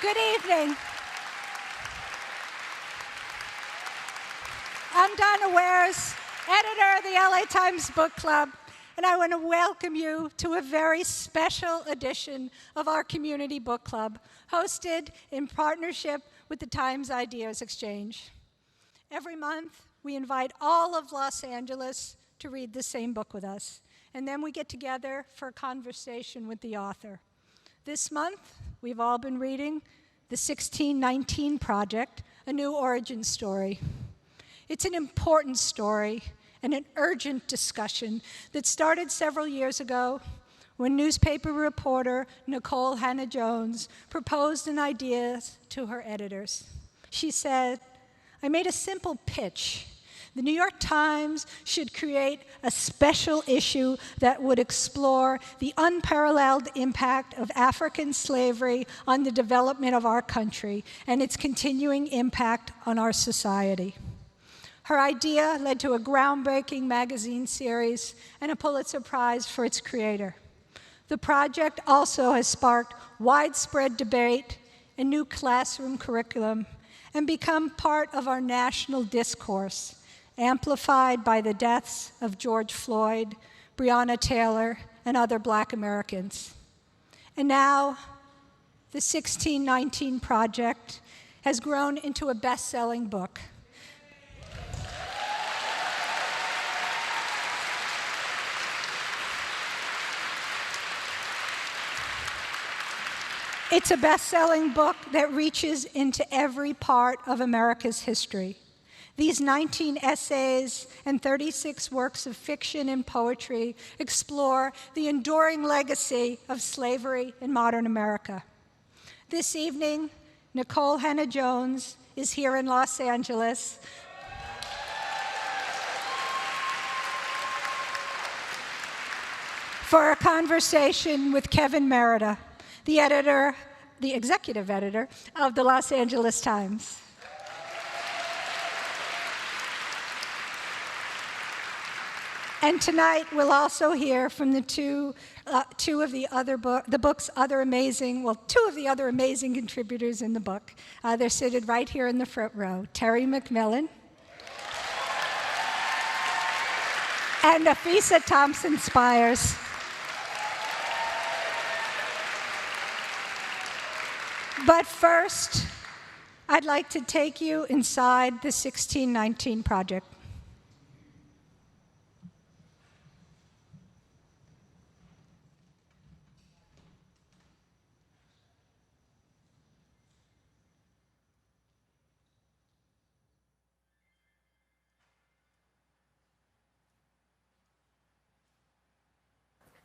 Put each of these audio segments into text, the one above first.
Good evening. I'm Donna Wares, editor of the LA Times Book Club, and I want to welcome you to a very special edition of our community book club, hosted in partnership with the Times Ideas Exchange. Every month, we invite all of Los Angeles to read the same book with us, and then we get together for a conversation with the author. This month, we've all been reading The 1619 Project, a new origin story. It's an important story and an urgent discussion that started several years ago when newspaper reporter Nikole Hannah-Jones proposed an idea to her editors. She said, "I made a simple pitch. The New York Times should create a special issue that would explore the unparalleled impact of African slavery on the development of our country and its continuing impact on our society." Her idea led to a groundbreaking magazine series and a Pulitzer Prize for its creator. The project also has sparked widespread debate, a new classroom curriculum, and become part of our national discourse, amplified by the deaths of George Floyd, Breonna Taylor, and other Black Americans. And now, the 1619 Project has grown into a best-selling book. It's a best-selling book that reaches into every part of America's history. These 19 essays and 36 works of fiction and poetry explore the enduring legacy of slavery in modern America. This evening, Nikole Hannah-Jones is here in Los Angeles for a conversation with Kevin Merida, the executive editor of the Los Angeles Times. And tonight, we'll also hear from two of the other amazing contributors in the book. They're seated right here in the front row. Terry McMillan and Afisa Thompson-Spires. But first, I'd like to take you inside the 1619 Project.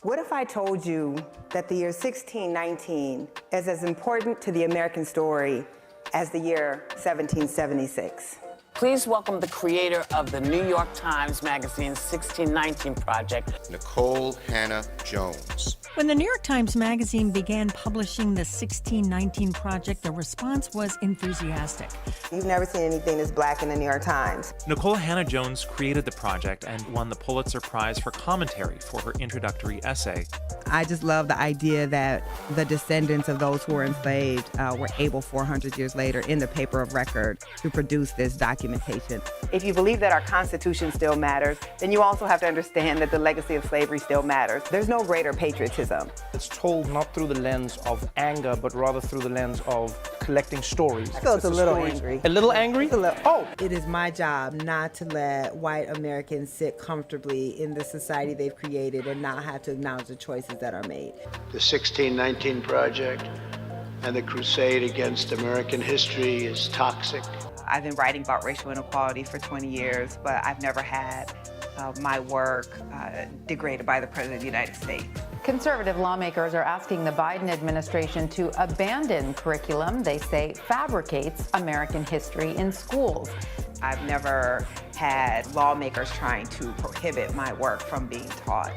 What if I told you that the year 1619 is as important to the American story as the year 1776? Please welcome the creator of the New York Times Magazine's 1619 Project, Nikole Hannah-Jones. When the New York Times Magazine began publishing the 1619 Project, the response was enthusiastic. You've never seen anything this Black in the New York Times. Nikole Hannah-Jones created the project and won the Pulitzer Prize for commentary for her introductory essay. I just love the idea that the descendants of those who were enslaved were able 400 years later in the paper of record to produce this documentation. If you believe that our Constitution still matters, then you also have to understand that the legacy of slavery still matters. There's no greater patriotism. It's told not through the lens of anger, but rather through the lens of collecting stories. I feel it's a little angry. A little angry? Oh! It is my job not to let white Americans sit comfortably in the society they've created and not have to acknowledge the choices that are made. The 1619 Project and the crusade against American history is toxic. I've been writing about racial inequality for 20 years, but I've never had my work degraded by the President of the United States. Conservative lawmakers are asking the Biden administration to abandon curriculum they say fabricates American history in schools. I've never had lawmakers trying to prohibit my work from being taught.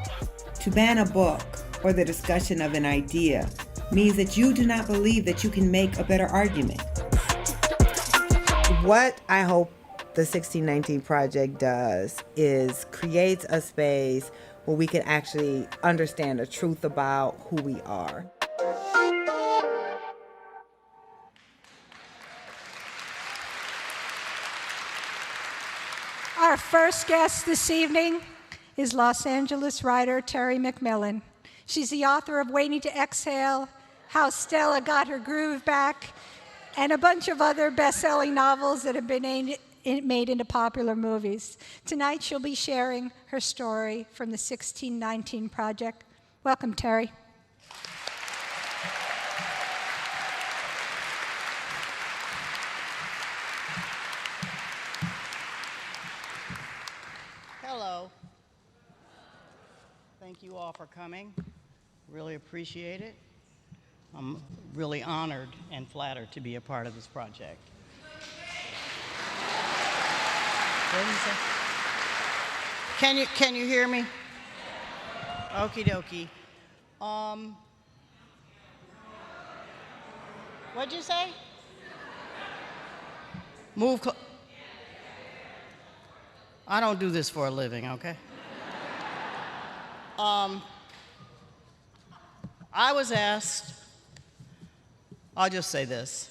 To ban a book or the discussion of an idea means that you do not believe that you can make a better argument. What I hope the 1619 Project does is creates a space where we can actually understand the truth about who we are. Our first guest this evening is Los Angeles writer Terry McMillan. She's the author of Waiting to Exhale, How Stella Got Her Groove Back, and a bunch of other best-selling novels that have been made into popular movies. Tonight she'll be sharing her story from the 1619 Project. Welcome, Terry. Hello. Thank you all for coming. Really appreciate it. I'm really honored and flattered to be a part of this project. What did you say? Can you hear me? Okie dokie. What'd you say? Move. I don't do this for a living, okay? I was asked, I'll just say this.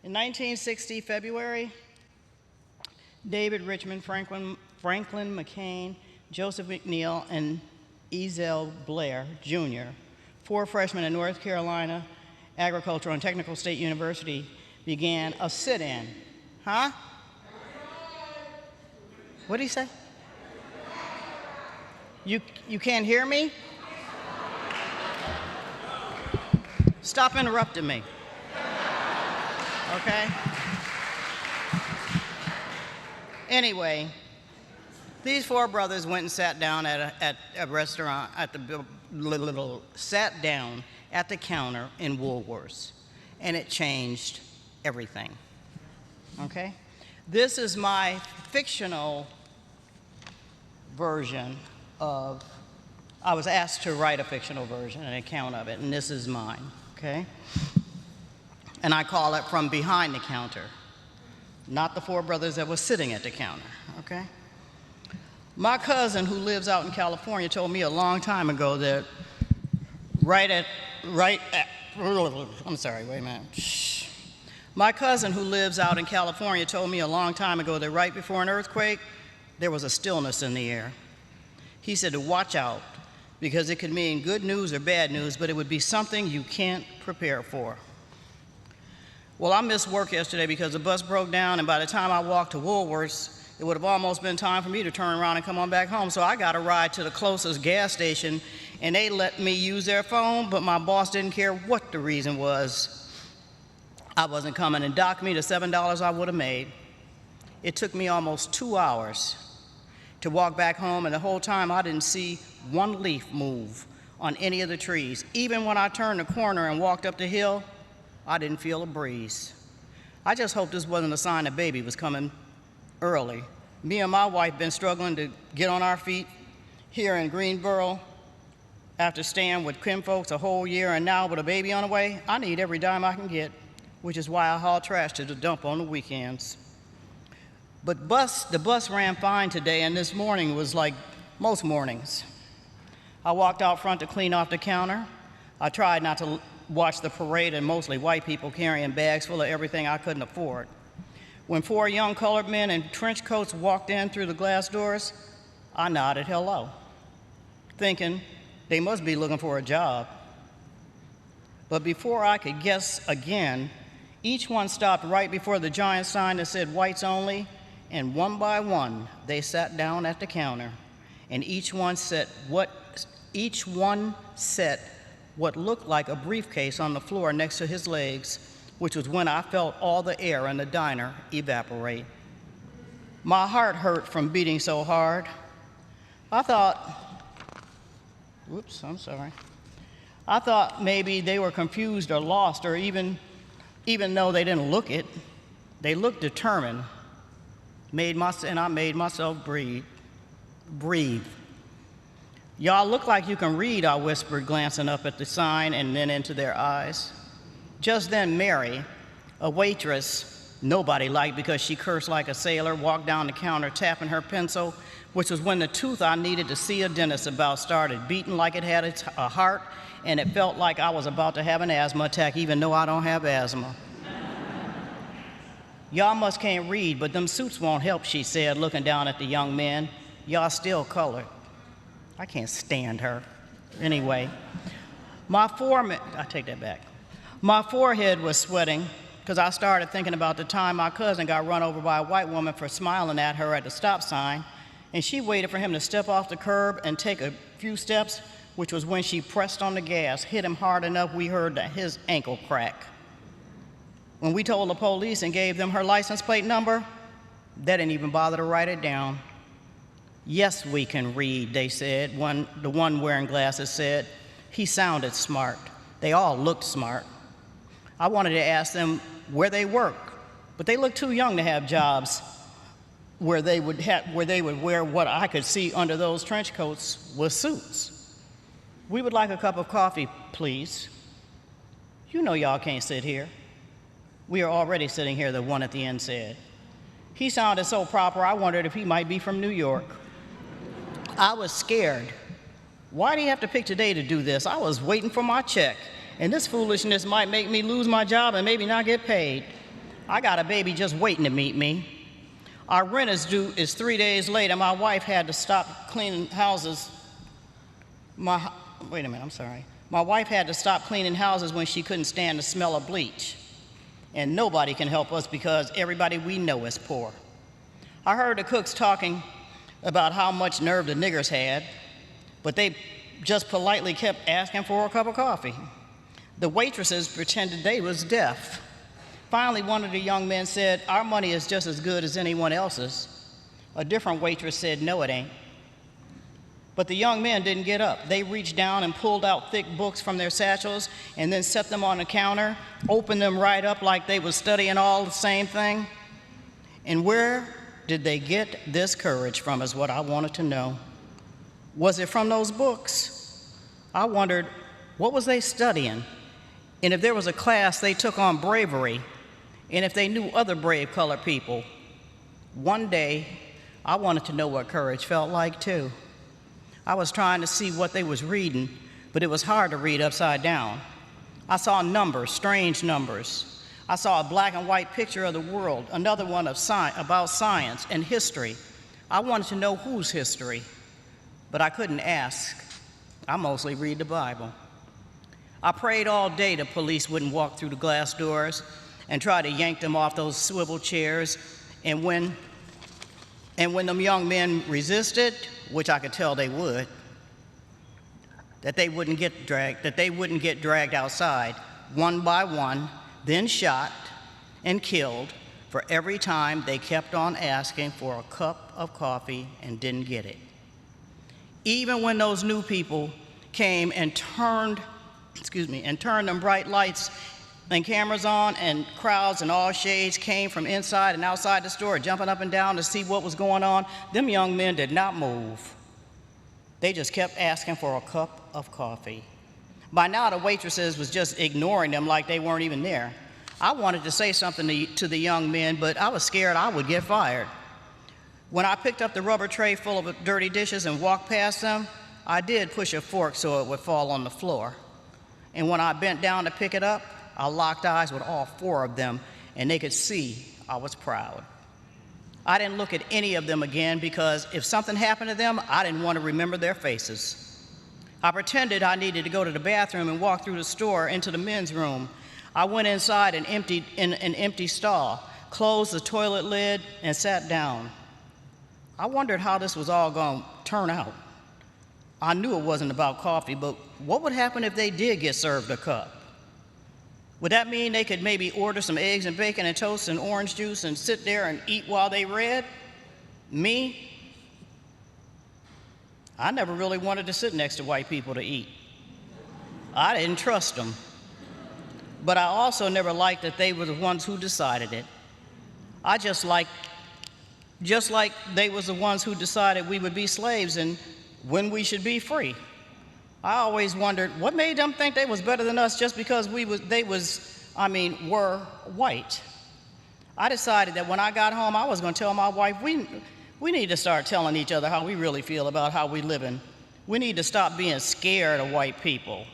In 1960, February, David Richmond, Franklin McCain, Joseph McNeil, and Ezell Blair, Jr., 4 freshmen at North Carolina Agricultural and Technical State University, began a sit-in. Huh? What did he say? You can't hear me? Stop interrupting me. Okay? Anyway, these 4 brothers went and sat down at a restaurant, sat down at the counter in Woolworths, and it changed everything. Okay? This is my fictional version of, I was asked to write a fictional version, an account of it, and this is mine, okay? And I call it From Behind the Counter, not the 4 brothers that were sitting at the counter, okay? My cousin who lives out in California told me a long time ago that I'm sorry, wait a minute. Shh. My cousin who lives out in California told me a long time ago that right before an earthquake, there was a stillness in the air. He said to watch out, because it could mean good news or bad news, but it would be something you can't prepare for. Well, I missed work yesterday because the bus broke down, and by the time I walked to Woolworths, it would have almost been time for me to turn around and come on back home. So I got a ride to the closest gas station, and they let me use their phone, but my boss didn't care what the reason was. I wasn't coming, and docked me the $7 I would have made. It took me almost 2 hours to walk back home, and the whole time I didn't see one leaf move on any of the trees. Even when I turned the corner and walked up the hill, I didn't feel a breeze. I just hope this wasn't a sign that baby was coming early. Me and my wife been struggling to get on our feet here in Greensboro after staying with kinfolks a whole year, and now with a baby on the way, I need every dime I can get, which is why I haul trash to the dump on the weekends. But the bus ran fine today, and this morning was like most mornings. I walked out front to clean off the counter. I tried not to watch the parade and mostly white people carrying bags full of everything I couldn't afford. When 4 young colored men in trench coats walked in through the glass doors, I nodded hello, thinking they must be looking for a job. But before I could guess again, each one stopped right before the giant sign that said whites only, and one by one, they sat down at the counter, and each one set what looked like a briefcase on the floor next to his legs, which was when I felt all the air in the diner evaporate. My heart hurt from beating so hard. I thought maybe they were confused or lost, or even though they didn't look it, they looked determined. And I made myself breathe. Y'all look like you can read, I whispered, glancing up at the sign and then into their eyes. Just then, Mary, a waitress, nobody liked because she cursed like a sailor, walked down the counter tapping her pencil, which was when the tooth I needed to see a dentist about started beating like it had a heart, and it felt like I was about to have an asthma attack, even though I don't have asthma. Y'all must can't read, but them suits won't help, she said, looking down at the young men. Y'all still colored. I can't stand her. Anyway, I take that back. My forehead was sweating because I started thinking about the time my cousin got run over by a white woman for smiling at her at the stop sign, and she waited for him to step off the curb and take a few steps, which was when she pressed on the gas, hit him hard enough we heard his ankle crack. When we told the police and gave them her license plate number, they didn't even bother to write it down. Yes, we can read, they said. The one wearing glasses said. He sounded smart. They all looked smart. I wanted to ask them where they work, but they looked too young to have jobs where they would wear what I could see under those trench coats was suits. We would like a cup of coffee, please. You know y'all can't sit here. We are already sitting here, the one at the end said. He sounded so proper, I wondered if he might be from New York. I was scared. Why do you have to pick today to do this? I was waiting for my check, and this foolishness might make me lose my job and maybe not get paid. I got a baby just waiting to meet me. Our rent is due 3 days late, and my wife had to stop cleaning houses. My wife had to stop cleaning houses when she couldn't stand the smell of bleach. And nobody can help us because everybody we know is poor. I heard the cooks talking about how much nerve the niggers had, but they just politely kept asking for a cup of coffee. The waitresses pretended they was deaf. Finally, one of the young men said, "Our money is just as good as anyone else's." A different waitress said, "No, it ain't." But the young men didn't get up. They reached down and pulled out thick books from their satchels and then set them on the counter, opened them right up like they was studying all the same thing. And where did they get this courage from is what I wanted to know. Was it from those books? I wondered, what was they studying? And if there was a class they took on bravery, and if they knew other brave colored people. One day, I wanted to know what courage felt like too. I was trying to see what they was reading, but it was hard to read upside down. I saw numbers, strange numbers. I saw a black and white picture of the world, another one about science and history. I wanted to know whose history, but I couldn't ask. I mostly read the Bible. I prayed all day the police wouldn't walk through the glass doors and try to yank them off those swivel chairs, and when them young men resisted, which I could tell they would, that they wouldn't get dragged outside one by one, then shot and killed for every time they kept on asking for a cup of coffee and didn't get it. Even when those new people came and turned them bright lights and cameras on, and crowds in all shades came from inside and outside the store, jumping up and down to see what was going on, them young men did not move. They just kept asking for a cup of coffee. By now, the waitresses was just ignoring them like they weren't even there. I wanted to say something to the young men, but I was scared I would get fired. When I picked up the rubber tray full of dirty dishes and walked past them, I did push a fork so it would fall on the floor. And when I bent down to pick it up, I locked eyes with all four of them, and they could see I was proud. I didn't look at any of them again because if something happened to them, I didn't want to remember their faces. I pretended I needed to go to the bathroom and walk through the store into the men's room. I went inside and emptied in an empty stall, closed the toilet lid, and sat down. I wondered how this was all going to turn out. I knew it wasn't about coffee, but what would happen if they did get served a cup? Would that mean they could maybe order some eggs and bacon and toast and orange juice and sit there and eat while they read? Me? I never really wanted to sit next to white people to eat. I didn't trust them. But I also never liked that they were the ones who decided it. Just like they was the ones who decided we would be slaves and when we should be free. I always wondered what made them think they was better than us just because were white. I decided that when I got home, I was going to tell my wife, we need to start telling each other how we really feel about how we living. We need to stop being scared of white people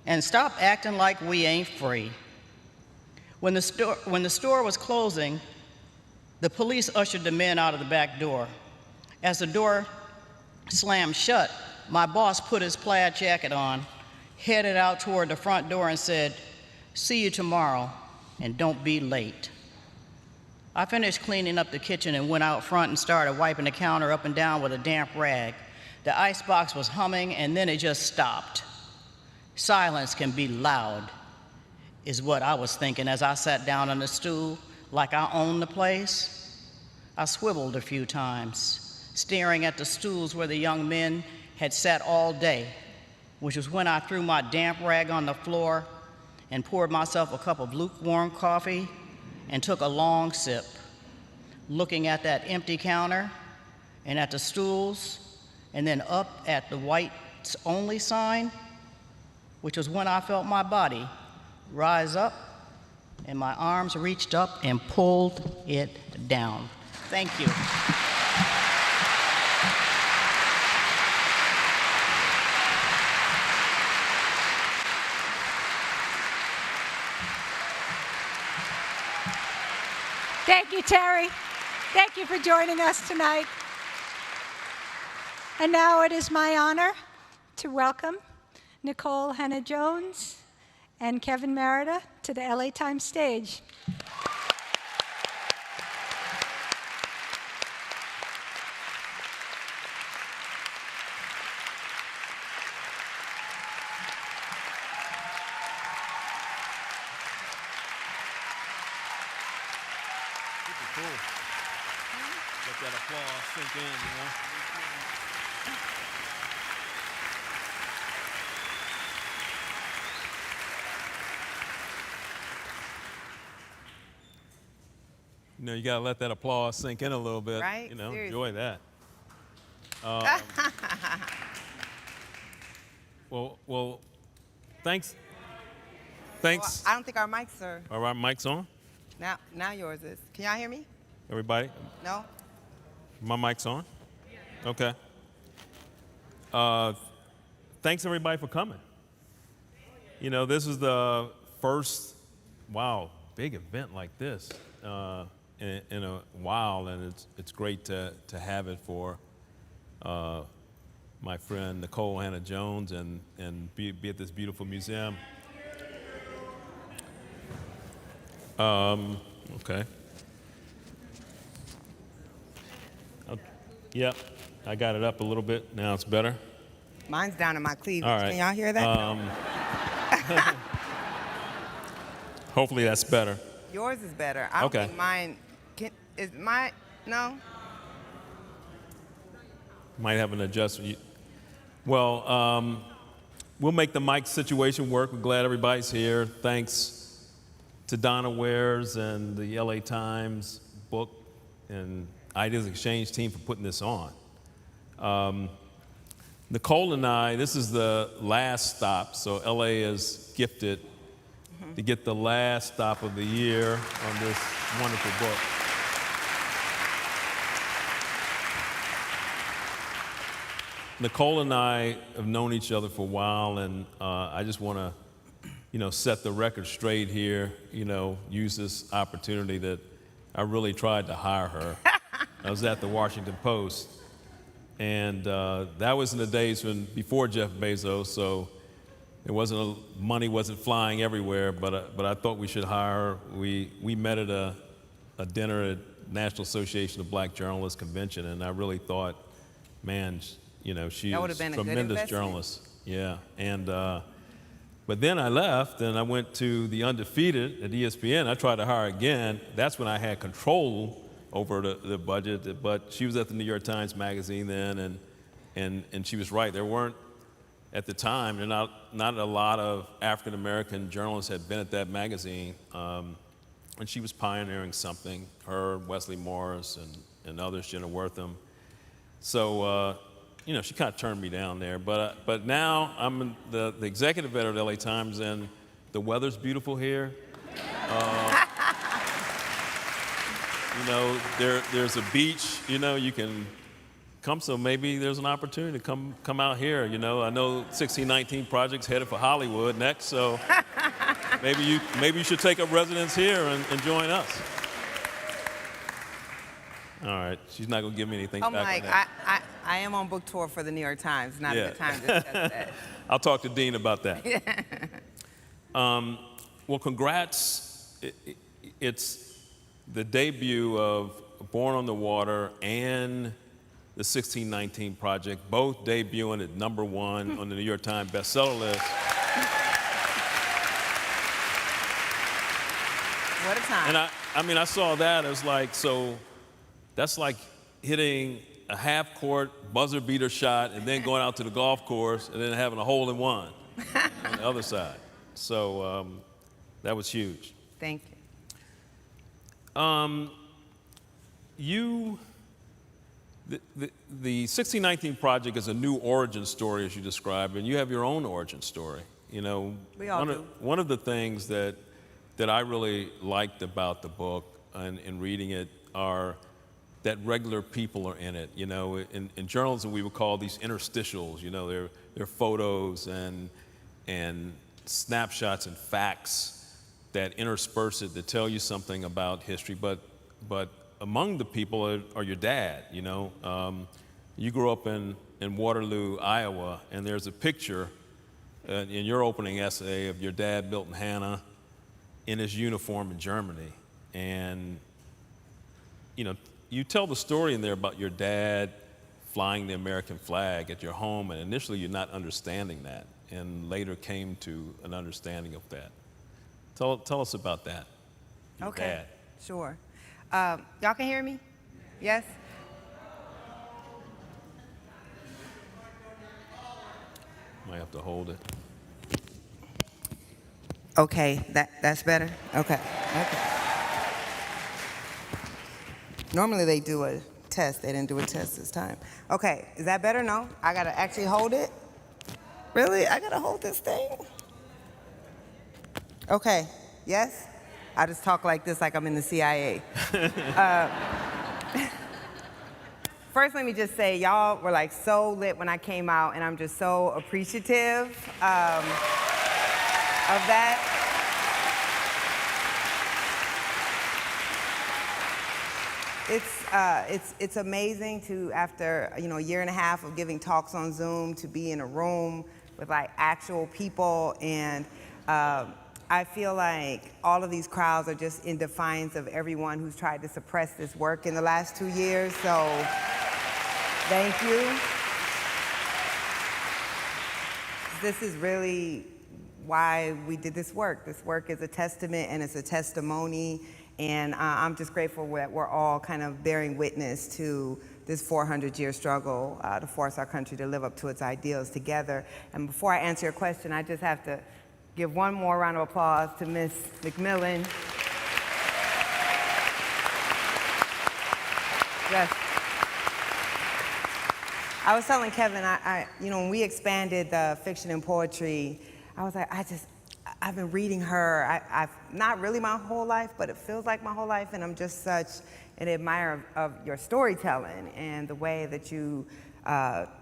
and stop acting like we ain't free. When the store was closing, the police ushered the men out of the back door. As the door slammed shut, my boss put his plaid jacket on, headed out toward the front door and said, "See you tomorrow, and don't be late." I finished cleaning up the kitchen and went out front and started wiping the counter up and down with a damp rag. The icebox was humming, and then it just stopped. Silence can be loud, is what I was thinking as I sat down on the stool like I owned the place. I swiveled a few times, staring at the stools where the young men had sat all day, which was when I threw my damp rag on the floor and poured myself a cup of lukewarm coffee and took a long sip, looking at that empty counter and at the stools and then up at the whites only sign, which was when I felt my body rise up and my arms reached up and pulled it down. Thank you. Thank you, Terry. Thank you for joining us tonight. And now it is my honor to welcome Nikole Hannah-Jones and Kevin Merida to the LA Times stage. Cool. Let that applause sink in, you know? You know, you gotta let that applause sink in a little bit. Right? You know, Seriously. enjoy that. Well, thanks. Well, I don't think our mics are. All right, mic's on. Now yours is. Can y'all hear me? Everybody? No? My mic's on? Okay. Thanks everybody for coming. You know, this is the first, big event like this in a while, and it's great to have it for my friend Nikole Hannah-Jones and be at this beautiful museum. Okay. Yep, I got it up a little bit. Now it's better. Mine's down in my cleavage. All right. Can y'all hear that? Hopefully that's better. Yours is better. I don't Okay. think mine. Is mine? No? Might have an adjustment. Well, we'll make the mic situation work. We're glad everybody's here. Thanks to Donna Wares and the LA Times book and Ideas Exchange team for putting this on. Nikole and I, this is the last stop, so LA is gifted to get the last stop of the year on this wonderful book. Nikole and I have known each other for a while, and I just want to, set the record straight here, use this opportunity that I really tried to hire her. I was at the Washington Post, and that was in the days before Jeff Bezos, so money wasn't flying everywhere, but I thought we should hire her. We met at a dinner at National Association of Black Journalists convention, and I really thought, man, she is a tremendous journalist. Yeah, and but then I left and I went to the Undefeated at ESPN. I tried to hire again. That's when I had control over the budget. But she was at the New York Times Magazine then, and she was right. There weren't at the time. There not a lot of African American journalists had been at that magazine, and she was pioneering something. Her, Wesley Morris, and others, Jenna Wortham. So. She kind of turned me down there, but now I'm the executive editor at LA Times, and the weather's beautiful here. You know, there's a beach, you know, you can come, so maybe there's an opportunity to come out here, you know. I know 1619 Project's headed for Hollywood next, so maybe you should take up residence here and join us. All right, she's not gonna give me anything back Mike, on that. I am on book tour for the New York Times. Not a good time to discuss that. I'll talk to Dean about that. Well, congrats. It's the debut of Born on the Water and the 1619 Project, both debuting at #1 on the New York Times bestseller list. What a time. And I mean, I saw that, it was like, so that's like hitting a half-court buzzer beater shot and then going out to the golf course and then having a hole-in-one on the other side. So that was huge. Thank you. The 1619 Project is a new origin story, as you described, and you have your own origin story. You know, We all do. one of the things that I really liked about the book and reading it are that regular people are in it. You know, in journalism we would call these interstitials. You know, they're photos and snapshots and facts that intersperse it that tell you something about history. But among the people are your dad. You know, you grew up in Waterloo, Iowa, and there's a picture in your opening essay of your dad, Milton Hannah, in his uniform in Germany. And you know, you tell the story in there about your dad flying the American flag at your home, and initially you're not understanding that, and later came to an understanding of that. Tell us about that. Your Okay, dad. sure. Y'all can hear me? Yes? Might have to hold it. Okay, that's better? Okay. Normally they do a test. They didn't do a test this time. Okay, is that better? No? I gotta actually hold it? Really? I gotta hold this thing? Okay, yes? I just talk like this like I'm in the CIA. First, let me just say, y'all were like so lit when I came out, and I'm just so appreciative of that. It's amazing to, after a year and a half of giving talks on Zoom, to be in a room with like actual people, and I feel like all of these crowds are just in defiance of everyone who's tried to suppress this work in the last 2 years, so thank you. This is really why we did this work. This work is a testament and it's a testimony, and I'm just grateful that we're all kind of bearing witness to this 400-year struggle to force our country to live up to its ideals together. And before I answer your question, I just have to give one more round of applause to Ms. McMillan. Yes. I was telling Kevin, when we expanded the fiction and poetry, I was like, I've been reading her. I've not really my whole life, but it feels like my whole life, and I'm just such an admirer of your storytelling and the way that you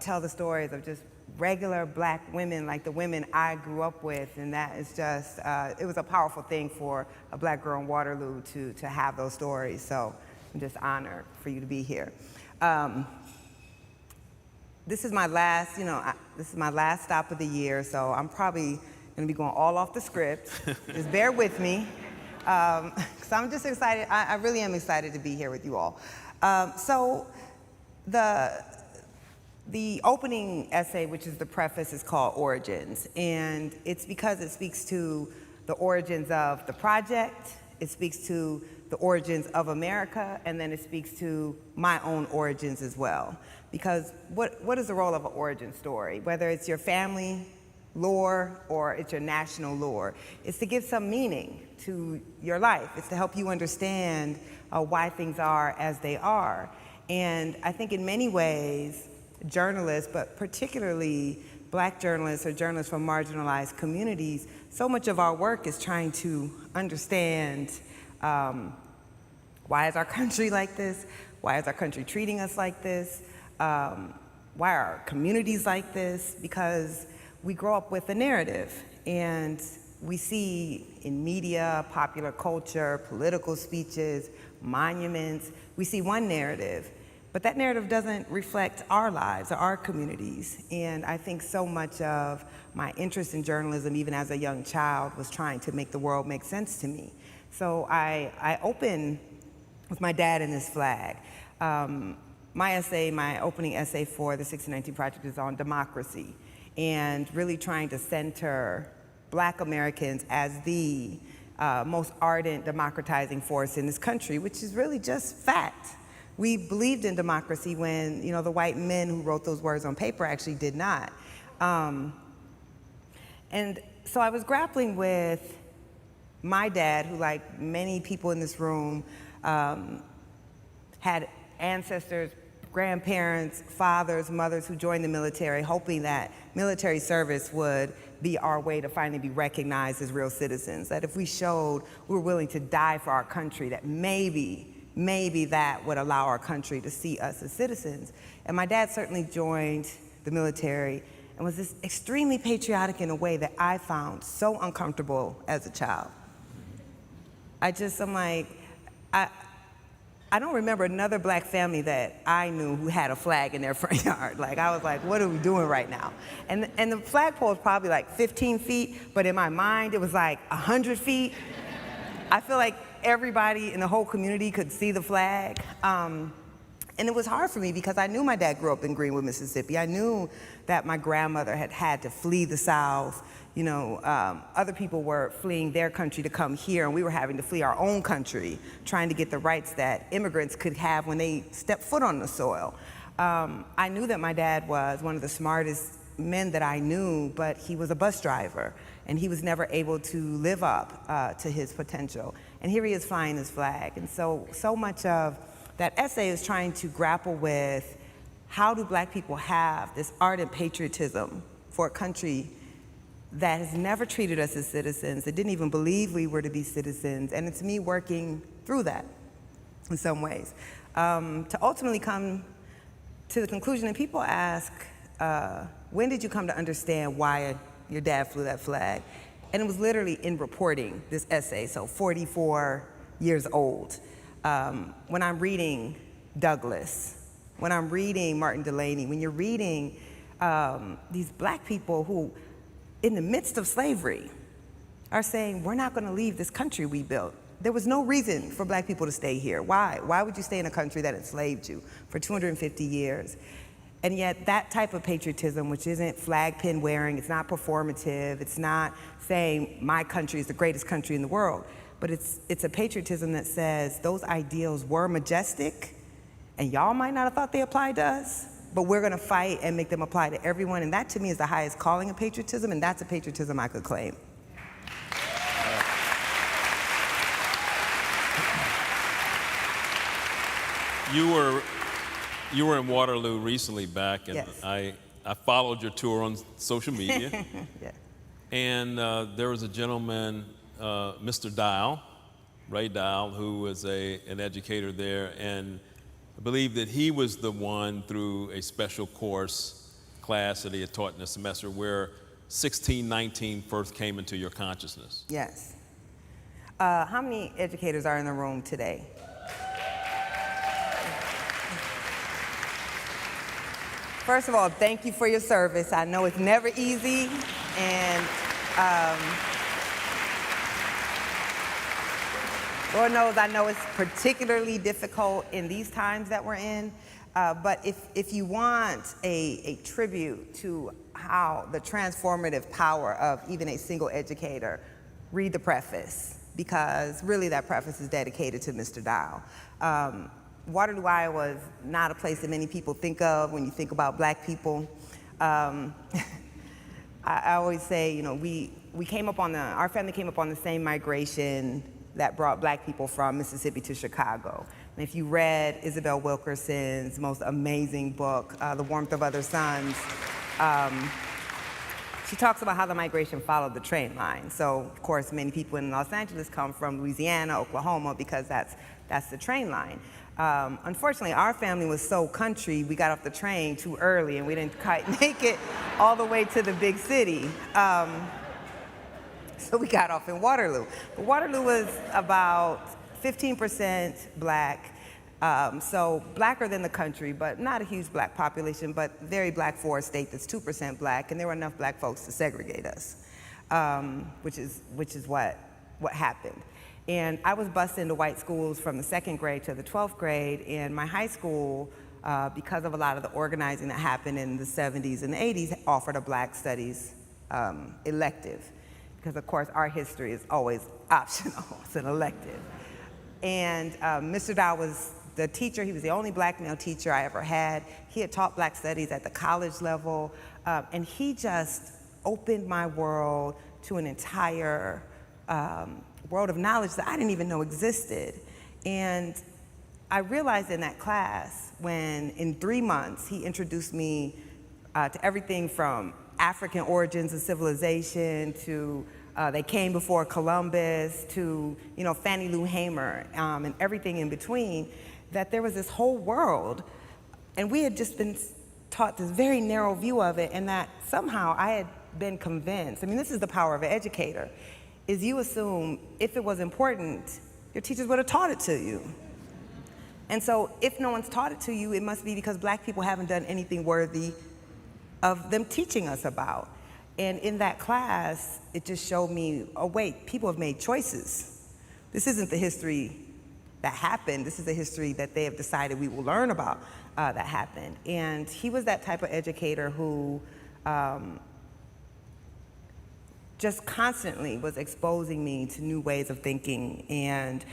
tell the stories of just regular Black women, like the women I grew up with, and that is just, it was a powerful thing for a Black girl in Waterloo to have those stories, so I'm just honored for you to be here. This is my last, this is my last stop of the year, so I'm probably gonna be going all off the script. Just bear with me, because I'm just excited. I really am excited to be here with you all. So the opening essay, which is the preface, is called Origins, and it's because it speaks to the origins of the project, it speaks to the origins of America, and then it speaks to my own origins as well. Because what is the role of an origin story? Whether it's your family lore or it's your national lore, it's to give some meaning to your life. It's to help you understand why things are as they are. And I think in many ways, journalists, but particularly Black journalists or journalists from marginalized communities, so much of our work is trying to understand Why is our country like this? Why is our country treating us like this? Why are our communities like this? Because we grow up with a narrative, and we see in media, popular culture, political speeches, monuments, we see one narrative, but that narrative doesn't reflect our lives or our communities. And I think so much of my interest in journalism, even as a young child, was trying to make the world make sense to me. So I open with my dad and his flag. My opening essay for the 1619 Project is on democracy, and really trying to center Black Americans as the most ardent democratizing force in this country, which is really just fact. We believed in democracy when, the white men who wrote those words on paper actually did not. And so I was grappling with my dad, who, like many people in this room, had ancestors, grandparents, fathers, mothers who joined the military, hoping that military service would be our way to finally be recognized as real citizens. That if we showed we were willing to die for our country, that maybe that would allow our country to see us as citizens. And my dad certainly joined the military and was this extremely patriotic in a way that I found so uncomfortable as a child. I'm like, I don't remember another Black family that I knew who had a flag in their front yard. Like, I was like, what are we doing right now? And the flagpole was probably like 15 feet, but in my mind, it was like 100 feet. I feel like everybody in the whole community could see the flag. And it was hard for me because I knew my dad grew up in Greenwood, Mississippi. I knew that my grandmother had to flee the South. Other people were fleeing their country to come here, and we were having to flee our own country, trying to get the rights that immigrants could have when they stepped foot on the soil. I knew that my dad was one of the smartest men that I knew, but he was a bus driver, and he was never able to live up to his potential. And here he is flying his flag. And so much of that essay is trying to grapple with, how do Black people have this ardent patriotism for a country that has never treated us as citizens, that didn't even believe we were to be citizens? And it's me working through that in some ways, to ultimately come to the conclusion. And people ask, when did you come to understand why your dad flew that flag? And it was literally in reporting this essay, so 44 years old. When I'm reading Douglass, when I'm reading Martin Delany, when you're reading these Black people who, in the midst of slavery, are saying, we're not going to leave this country we built. There was no reason for Black people to stay here. Why? Why would you stay in a country that enslaved you for 250 years? And yet that type of patriotism, which isn't flag pin wearing, it's not performative, it's not saying my country is the greatest country in the world, but it's a patriotism that says those ideals were majestic, and y'all might not have thought they applied to us, but we're gonna fight and make them apply to everyone. And that, to me, is the highest calling of patriotism, and that's a patriotism I could claim. You were in Waterloo recently back, and Yes. I followed your tour on social media. Yeah. And there was a gentleman, Mr. Dial, Ray Dial, who was an educator there, and I believe that he was the one, through a special class that he had taught in a semester, where 1619 first came into your consciousness. Yes. How many educators are in the room today? First of all, thank you for your service. I know it's never easy, and Lord knows I know it's particularly difficult in these times that we're in. But if you want a tribute to how the transformative power of even a single educator, read the preface, because really that preface is dedicated to Mr. Dial. Waterloo, Iowa is not a place that many people think of when you think about Black people. I always say, our family came up on the same migration that brought Black people from Mississippi to Chicago. And if you read Isabel Wilkerson's most amazing book, The Warmth of Other Suns, she talks about how the migration followed the train line. So, of course, many people in Los Angeles come from Louisiana, Oklahoma, because that's the train line. Unfortunately, our family was so country, we got off the train too early, and we didn't quite make it all the way to the big city. So we got off in Waterloo. But Waterloo was about 15% black, so blacker than the country, but not a huge black population, but very black for a state that's 2% black, and there were enough black folks to segregate us, which is what happened. And I was bused into white schools from the 2nd grade to the 12th grade, and my high school, because of a lot of the organizing that happened in the 70s and the 80s, offered a black studies elective. Because of course, art history is always optional, it's an elective. And Mr. Dow was the teacher, he was the only black male teacher I ever had. He had taught black studies at the college level, and he just opened my world to an entire world of knowledge that I didn't even know existed. And I realized in that class when, in 3 months, he introduced me to everything from African origins of civilization to they came before Columbus to, Fannie Lou Hamer and everything in between, that there was this whole world, and we had just been taught this very narrow view of it, and that somehow I had been convinced. I mean, this is the power of an educator, is you assume if it was important, your teachers would have taught it to you. And so if no one's taught it to you, it must be because black people haven't done anything worthy of them teaching us about. And in that class, it just showed me, oh wait, people have made choices. This isn't the history that happened, this is the history that they have decided we will learn about that happened. And he was that type of educator who just constantly was exposing me to new ways of thinking. And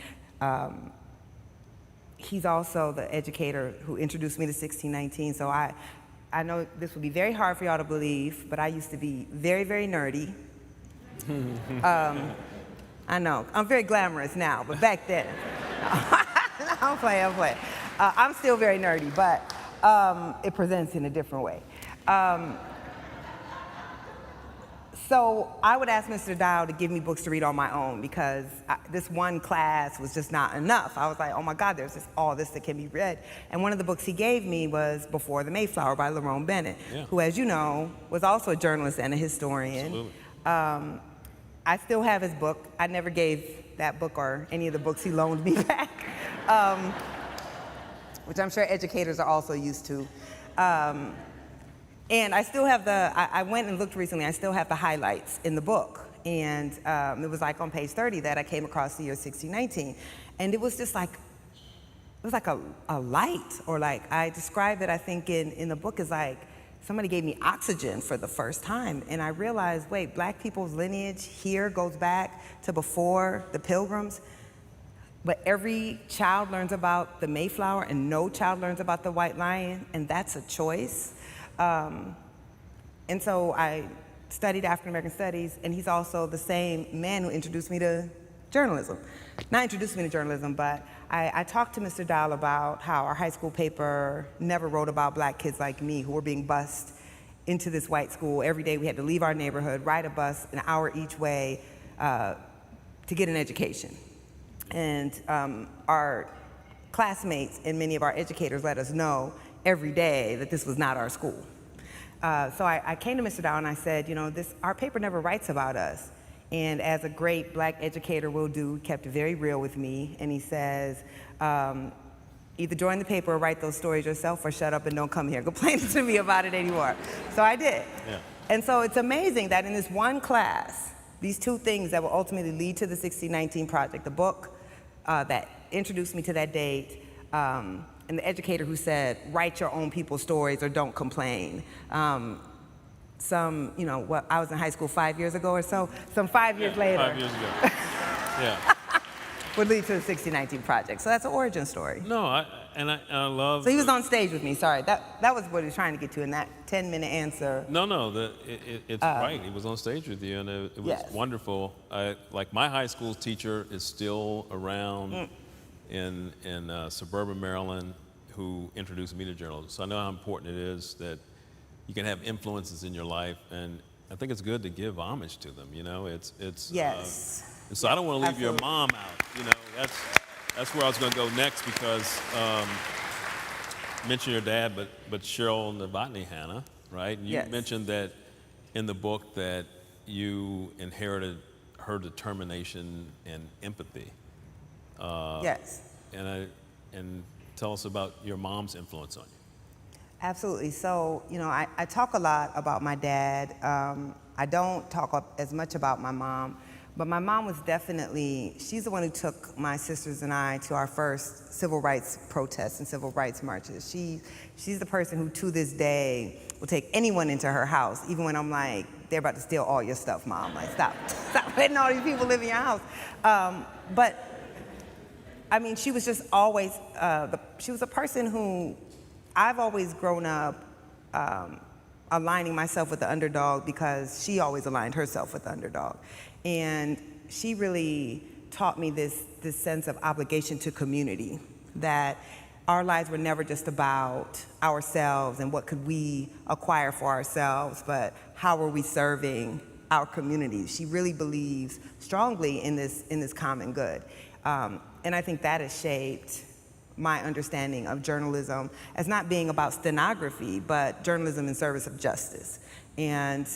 he's also the educator who introduced me to 1619. So I know this will be very hard for y'all to believe, but I used to be very, very nerdy. I know, I'm very glamorous now, but back then, I'm playing. I'm still very nerdy, but it presents in a different way. So I would ask Mr. Dow to give me books to read on my own because this one class was just not enough. I was like, oh my God, there's all this that can be read. And one of the books he gave me was Before the Mayflower by Lerone Bennett, who, as you know, was also a journalist and a historian. Absolutely. I still have his book. I never gave that book or any of the books he loaned me back, which I'm sure educators are also used to. And I still have I went and looked recently, I still have the highlights in the book. And it was like on page 30 that I came across the year 1619. And it was just like, it was like a light, or like, I described it, I think, in the book as like, somebody gave me oxygen for the first time. And I realized, wait, black people's lineage here goes back to before the Pilgrims. But every child learns about the Mayflower and no child learns about the White Lion, and that's a choice. And so I studied African American studies, and he's also the same man who introduced me to journalism. Not introduced me to journalism, but I talked to Mr. Dow about how our high school paper never wrote about black kids like me who were being bused into this white school. Every day we had to leave our neighborhood, ride a bus an hour each way to get an education. And our classmates and many of our educators let us know every day that this was not our school. So I came to Mr. Dow and I said, our paper never writes about us. And as a great black educator will do, kept it very real with me. And he says, either join the paper or write those stories yourself, or shut up and don't come here complaining to me about it anymore. So I did. Yeah. And so it's amazing that in this one class, these two things that will ultimately lead to the 1619 Project, the book that introduced me to that date, and the educator who said, write your own people's stories or don't complain. I was in high school 5 years ago or so, 5 years later. 5 years ago, yeah. Would lead to the 1619 Project. So that's an origin story. No, I love... So he was on stage with me, sorry. That was what he was trying to get to in that 10-minute answer. No, it's right. He was on stage with you, and it was wonderful. Like, my high school teacher is still around in suburban Maryland, who introduced me to journalism. So I know how important it is that you can have influences in your life. And I think it's good to give homage to them. You know, it's Yes. so I don't want to leave Absolutely. your mom out. You know, that's where I was going to go next because mention your dad, but Cheryl Novotny Hannah, right? And you Yes. mentioned that in the book that you inherited her determination and empathy. Yes. And tell us about your mom's influence on you. Absolutely. So, you know, I talk a lot about my dad. I don't talk as much about my mom, but my mom was definitely, she's the one who took my sisters and I to our first civil rights protests and civil rights marches. She's the person who, to this day, will take anyone into her house, even when I'm like, they're about to steal all your stuff, Mom. Like, stop letting all these people live in your house. But, I mean, she was just always, she was a person who, I've always grown up aligning myself with the underdog because she always aligned herself with the underdog. And she really taught me this sense of obligation to community, that our lives were never just about ourselves and what could we acquire for ourselves, but how were we serving our community. She really believes strongly in this common good. And I think that has shaped my understanding of journalism as not being about stenography, but journalism in service of justice. And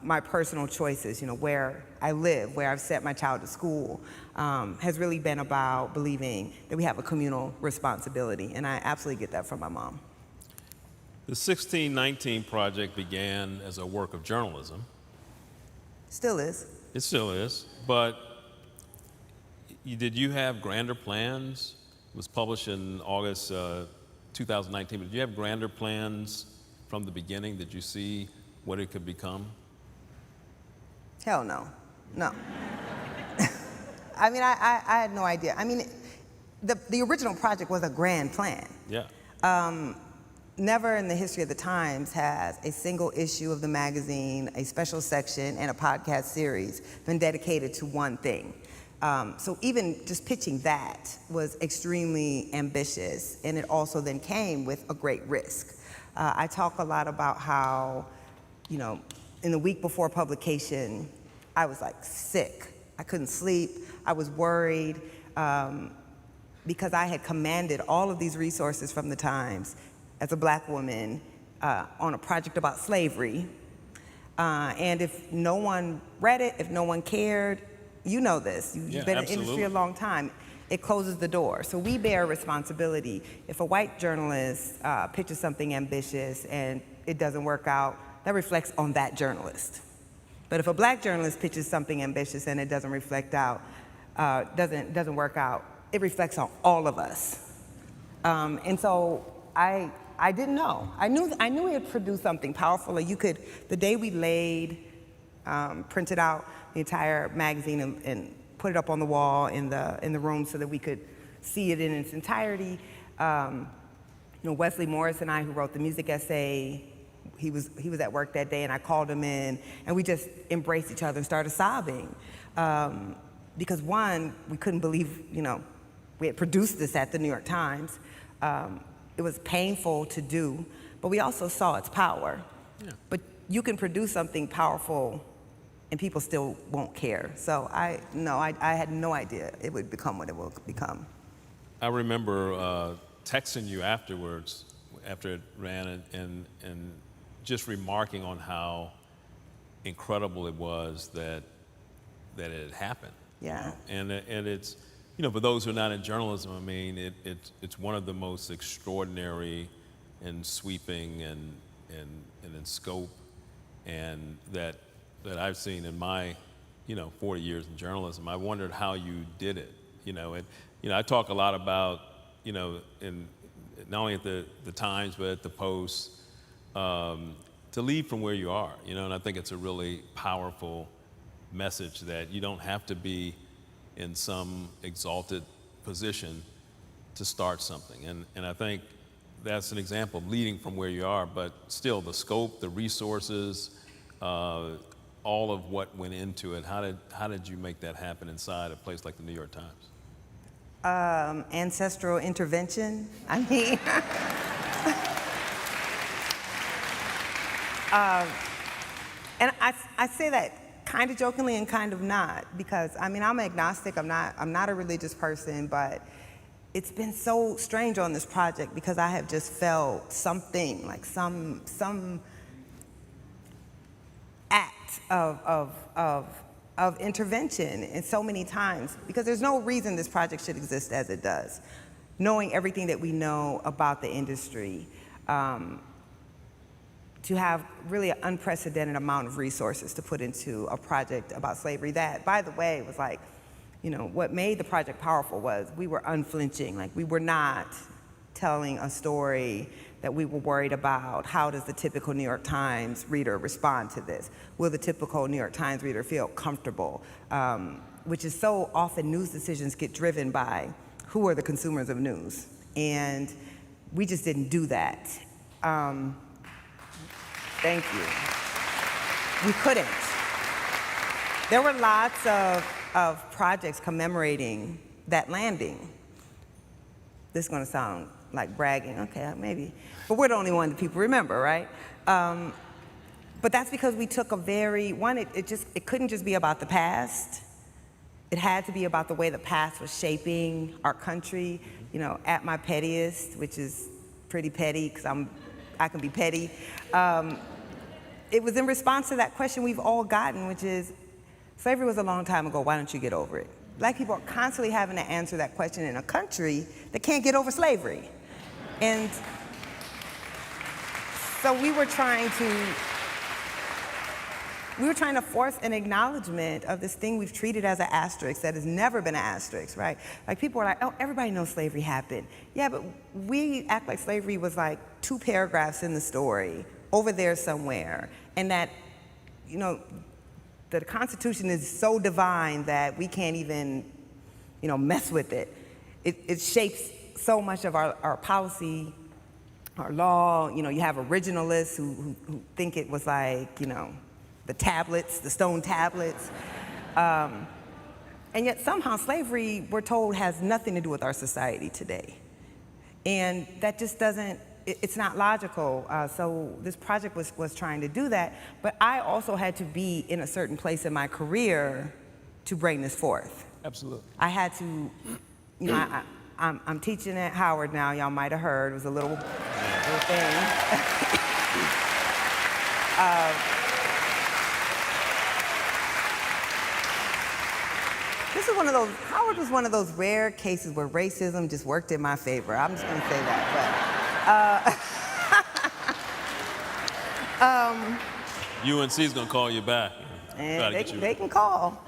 my personal choices, you know, where I live, where I've sent my child to school, has really been about believing that we have a communal responsibility. And I absolutely get that from my mom. The 1619 Project began as a work of journalism. Still is. It still is. But did you have grander plans? It was published in August 2019, but did you have grander plans from the beginning? Did you see what it could become? Hell no. No. I mean, I had no idea. I mean, the original project was a grand plan. Yeah. Never in the history of the Times has a single issue of the magazine, a special section, and a podcast series been dedicated to one thing. So even just pitching that was extremely ambitious, and it also then came with a great risk. I talk a lot about how, you know, in the week before publication, I was like sick. I couldn't sleep. I was worried because I had commanded all of these resources from the Times as a Black woman on a project about slavery. And if no one read it, if no one cared, you know this. You've been in the industry a long time. It closes the door. So we bear responsibility. If a white journalist pitches something ambitious and it doesn't work out, that reflects on that journalist. But if a Black journalist pitches something ambitious and it doesn't reflect out, doesn't work out, it reflects on all of us. And so I didn't know. I knew we had produced something powerful. Like you could, the day we laid, printed out the entire magazine and put it up on the wall in the room so that we could see it in its entirety. You know, Wesley Morris and I, who wrote the music essay, he was at work that day, and I called him in, and we just embraced each other and started sobbing. Because one, we couldn't believe, you know, we had produced this at the New York Times. It was painful to do, but we also saw its power. Yeah. But you can produce something powerful and people still won't care. So I had no idea it would become what it will become. I remember texting you afterwards, after it ran, and just remarking on how incredible it was that it had happened. Yeah. You know? And it's, you know, for those who are not in journalism, I mean, it's one of the most extraordinary and sweeping and in scope and that I've seen in my, you know, 40 years in journalism. I wondered how you did it, you know, and, you know, I talk a lot about, you know, in not only at the Times, but at the Post, to lead from where you are, you know, and I think it's a really powerful message that you don't have to be in some exalted position to start something. And I think that's an example of leading from where you are, but still the scope, the resources, all of what went into it. How did you make that happen inside a place like the New York Times? Ancestral intervention. I mean, And I say that kind of jokingly and kind of not, because I mean, I'm agnostic, I'm not a religious person, but it's been so strange on this project because I have just felt something, like some act of intervention in so many times, because there's no reason this project should exist as it does. Knowing everything that we know about the industry, to have really an unprecedented amount of resources to put into a project about slavery that, by the way, was like, you know, what made the project powerful was we were unflinching. Like, we were not telling a story that we were worried about, how does the typical New York Times reader respond to this? Will the typical New York Times reader feel comfortable? Which is so often news decisions get driven by who are the consumers of news. And we just didn't do that. Thank you. We couldn't. There were lots of projects commemorating that landing. This is gonna sound like bragging, okay, maybe. But we're the only one that people remember, right? But that's because we took a very, it couldn't just be about the past. It had to be about the way the past was shaping our country. You know, at my pettiest, which is pretty petty, because I can be petty. It was in response to that question we've all gotten, which is, slavery was a long time ago, why don't you get over it? Black people are constantly having to answer that question in a country that can't get over slavery. And so we were trying to force an acknowledgement of this thing we've treated as an asterisk that has never been an asterisk, right? Like, people are like, oh, everybody knows slavery happened. Yeah, but we act like slavery was like 2 paragraphs in the story over there somewhere, and that, you know, the Constitution is so divine that we can't even, you know, mess with it. It shapes so much of our policy, our law. You know, you have originalists who think it was like, you know, the tablets, the stone tablets. And yet somehow slavery, we're told, has nothing to do with our society today. And that just doesn't, it's not logical. So this project was trying to do that, but I also had to be in a certain place in my career to bring this forth. Absolutely. I had to, you know, I'm teaching at Howard now, y'all might have heard, it was a little thing. This is one of those, Howard was one of those rare cases where racism just worked in my favor. I'm just gonna say that, but. UNC's gonna call you back. And they can call.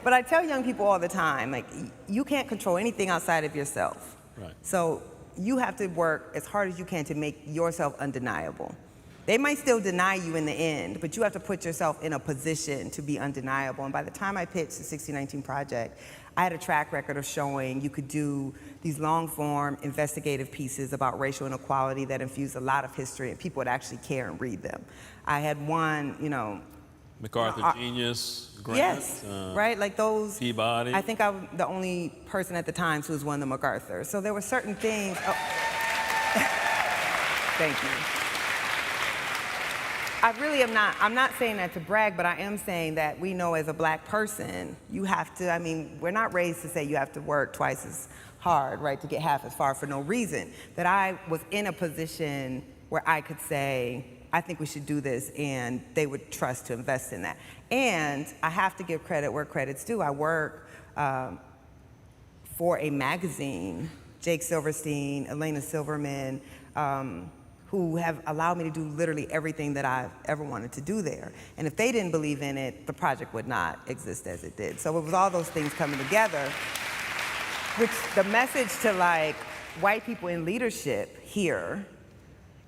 But I tell young people all the time, like, you can't control anything outside of yourself. Right. So you have to work as hard as you can to make yourself undeniable. They might still deny you in the end, but you have to put yourself in a position to be undeniable. And by the time I pitched the 1619 Project, I had a track record of showing you could do these long-form investigative pieces about racial inequality that infused a lot of history, and people would actually care and read them. I had one, you know... MacArthur Genius, Grant. Yes, right, like those... Peabody. I think I'm the only person at the Times who's won the MacArthur. So there were certain things... Oh. Thank you. I really am not, I'm not saying that to brag, but I am saying that we know as a black person, you have to, I mean, we're not raised to say you have to work twice as hard, right, to get half as far for no reason. That I was in a position where I could say, I think we should do this, and they would trust to invest in that. And I have to give credit where credit's due. I work for a magazine, Jake Silverstein, Elena Silverman, who have allowed me to do literally everything that I've ever wanted to do there. And if they didn't believe in it, the project would not exist as it did. So it was all those things coming together, which the message to, like, white people in leadership here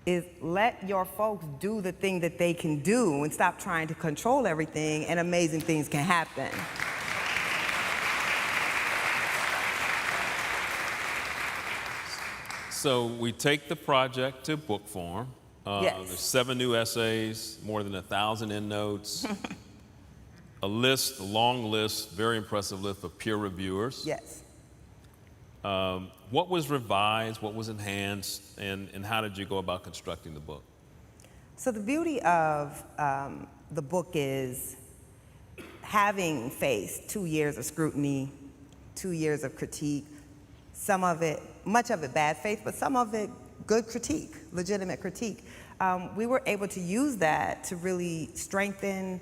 is, let your folks do the thing that they can do and stop trying to control everything, and amazing things can happen. So we take the project to book form. Yes. There's 7 new essays, more than 1,000 endnotes, a long list, very impressive list of peer reviewers. Yes. What was revised, what was enhanced, and how did you go about constructing the book? So the beauty of the book is having faced 2 years of scrutiny, 2 years of critique, some of it, much of it bad faith, but some of it good critique, legitimate critique. We were able to use that to really strengthen,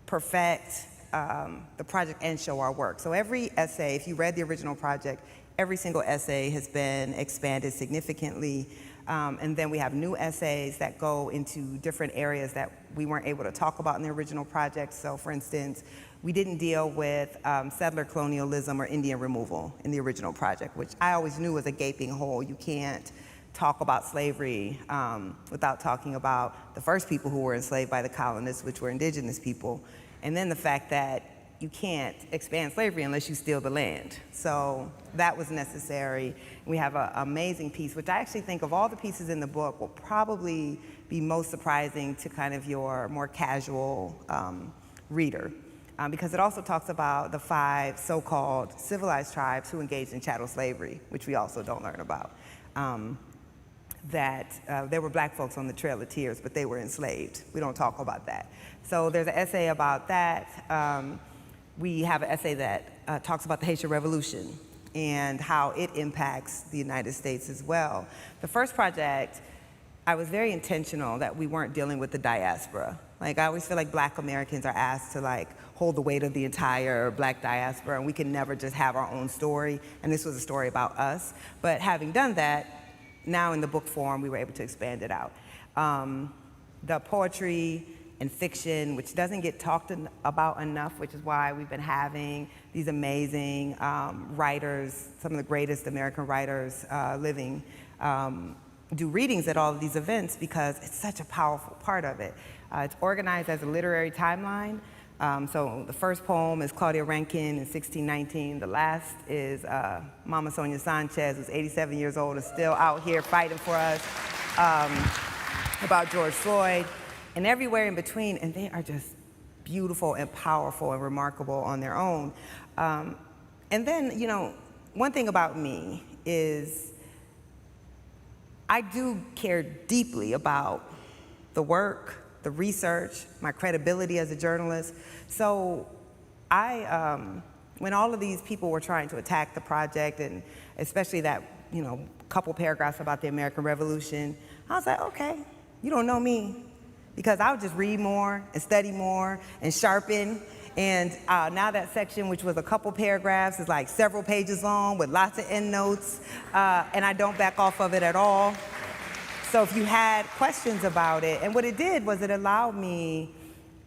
perfect the project and show our work. So every essay, if you read the original project, every single essay has been expanded significantly. And then we have new essays that go into different areas that we weren't able to talk about in the original project. So for instance, we didn't deal with settler colonialism or Indian removal in the original project, which I always knew was a gaping hole. You can't talk about slavery without talking about the first people who were enslaved by the colonists, which were indigenous people. And then the fact that you can't expand slavery unless you steal the land. So that was necessary. We have an amazing piece, which I actually think of all the pieces in the book will probably be most surprising to kind of your more casual reader. Because it also talks about the 5 so-called civilized tribes who engaged in chattel slavery, which we also don't learn about. There were black folks on the Trail of Tears, but they were enslaved. We don't talk about that. So there's an essay about that. We have an essay that talks about the Haitian Revolution and how it impacts the United States as well. The first project, I was very intentional that we weren't dealing with the diaspora. Like, I always feel like Black Americans are asked to like hold the weight of the entire Black diaspora, and we can never just have our own story, and this was a story about us. But having done that, now in the book form, we were able to expand it out. The poetry and fiction, which doesn't get talked about enough, which is why we've been having these amazing writers, some of the greatest American writers living, do readings at all of these events because it's such a powerful part of it. It's organized as a literary timeline. So the first poem is Claudia Rankine in 1619. The last is Mama Sonia Sanchez, who's 87 years old and still out here fighting for us, about George Floyd, and everywhere in between. And they are just beautiful and powerful and remarkable on their own. And then, you know, one thing about me is I do care deeply about the work, the research, my credibility as a journalist. So when all of these people were trying to attack the project, and especially that, you know, couple paragraphs about the American Revolution, I was like, okay, you don't know me, because I would just read more and study more and sharpen. And now that section, which was a couple paragraphs, is like several pages long with lots of endnotes, and I don't back off of it at all. So if you had questions about it, and what it did was it allowed me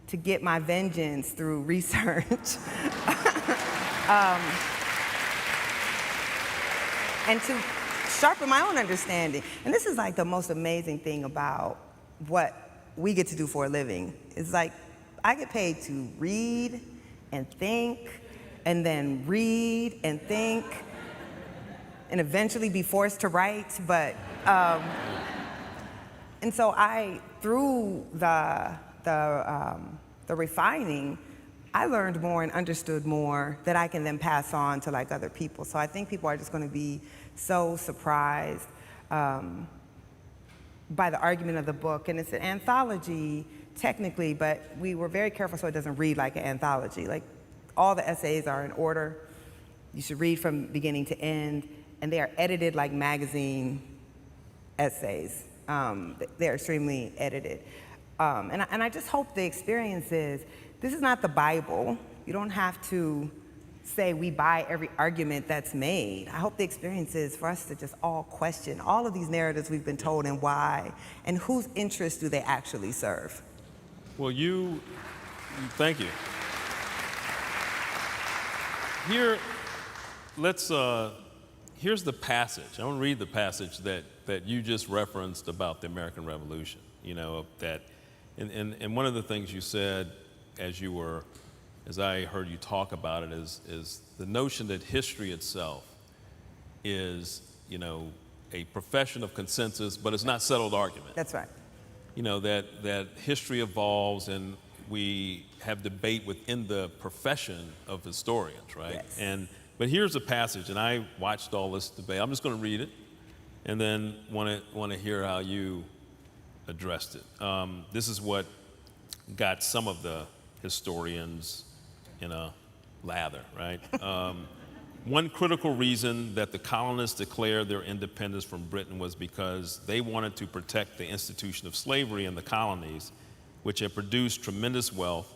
to get my vengeance through research. And to sharpen my own understanding. And this is like the most amazing thing about what we get to do for a living. It's like I get paid to read and think, and then read and think, and eventually be forced to write. But and so through the refining, I learned more and understood more that I can then pass on to like other people. So I think people are just going to be so surprised by the argument of the book. And it's an anthology technically, but we were very careful so it doesn't read like an anthology. Like, all the essays are in order. You should read from beginning to end, and they are edited like magazine essays. They're extremely edited. And I just hope the experience is, this is not the Bible. You don't have to say we buy every argument that's made. I hope the experience is for us to just all question all of these narratives we've been told and why, and whose interests do they actually serve. Well, thank you. Here, here's the passage. I want to read the passage that you just referenced about the American Revolution. You know, and one of the things you said as I heard you talk about it is the notion that history itself is, you know, a profession of consensus, but it's not settled argument. That's right. You know, that history evolves and we have debate within the profession of historians, right? Yes. But here's a passage, and I watched all this debate. I'm just going to read it, and then want to hear how you addressed it. This is what got some of the historians in a lather, right? One critical reason that the colonists declared their independence from Britain was because they wanted to protect the institution of slavery in the colonies, which had produced tremendous wealth.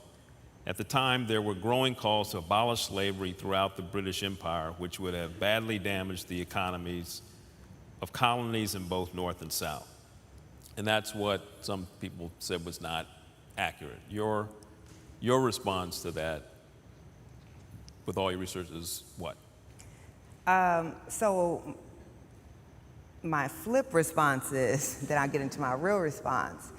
At the time, there were growing calls to abolish slavery throughout the British Empire, which would have badly damaged the economies of colonies in both North and South. And that's what some people said was not accurate. Your response to that, with all your research, is what? So my flip response is, then I'll get into my real response,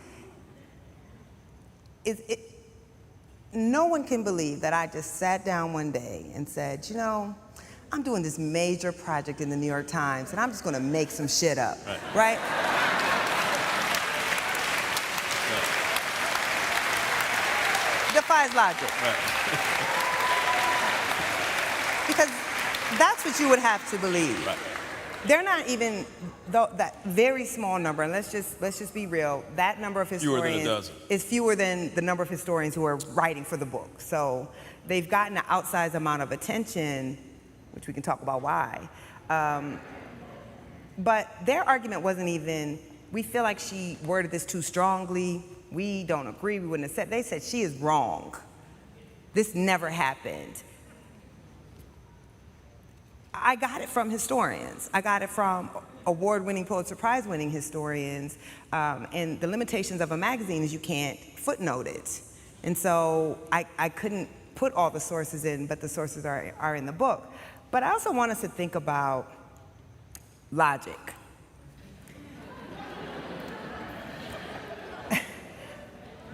no one can believe that I just sat down one day and said, you know, I'm doing this major project in the New York Times, and I'm just gonna make some shit up, right? Defies logic. Because that's what you would have to believe. They're not even, that very small number, and let's just be real, that number of historians is fewer than the number of historians who are writing for the book. So they've gotten an outsized amount of attention, which we can talk about why. But their argument wasn't even, we feel like she worded this too strongly, we don't agree, we wouldn't have said, they said she is wrong. This never happened. I got it from historians. I got it from award-winning, Pulitzer Prize-winning historians. And the limitations of a magazine is you can't footnote it. And so I couldn't put all the sources in, but the sources are in the book. But I also want us to think about logic.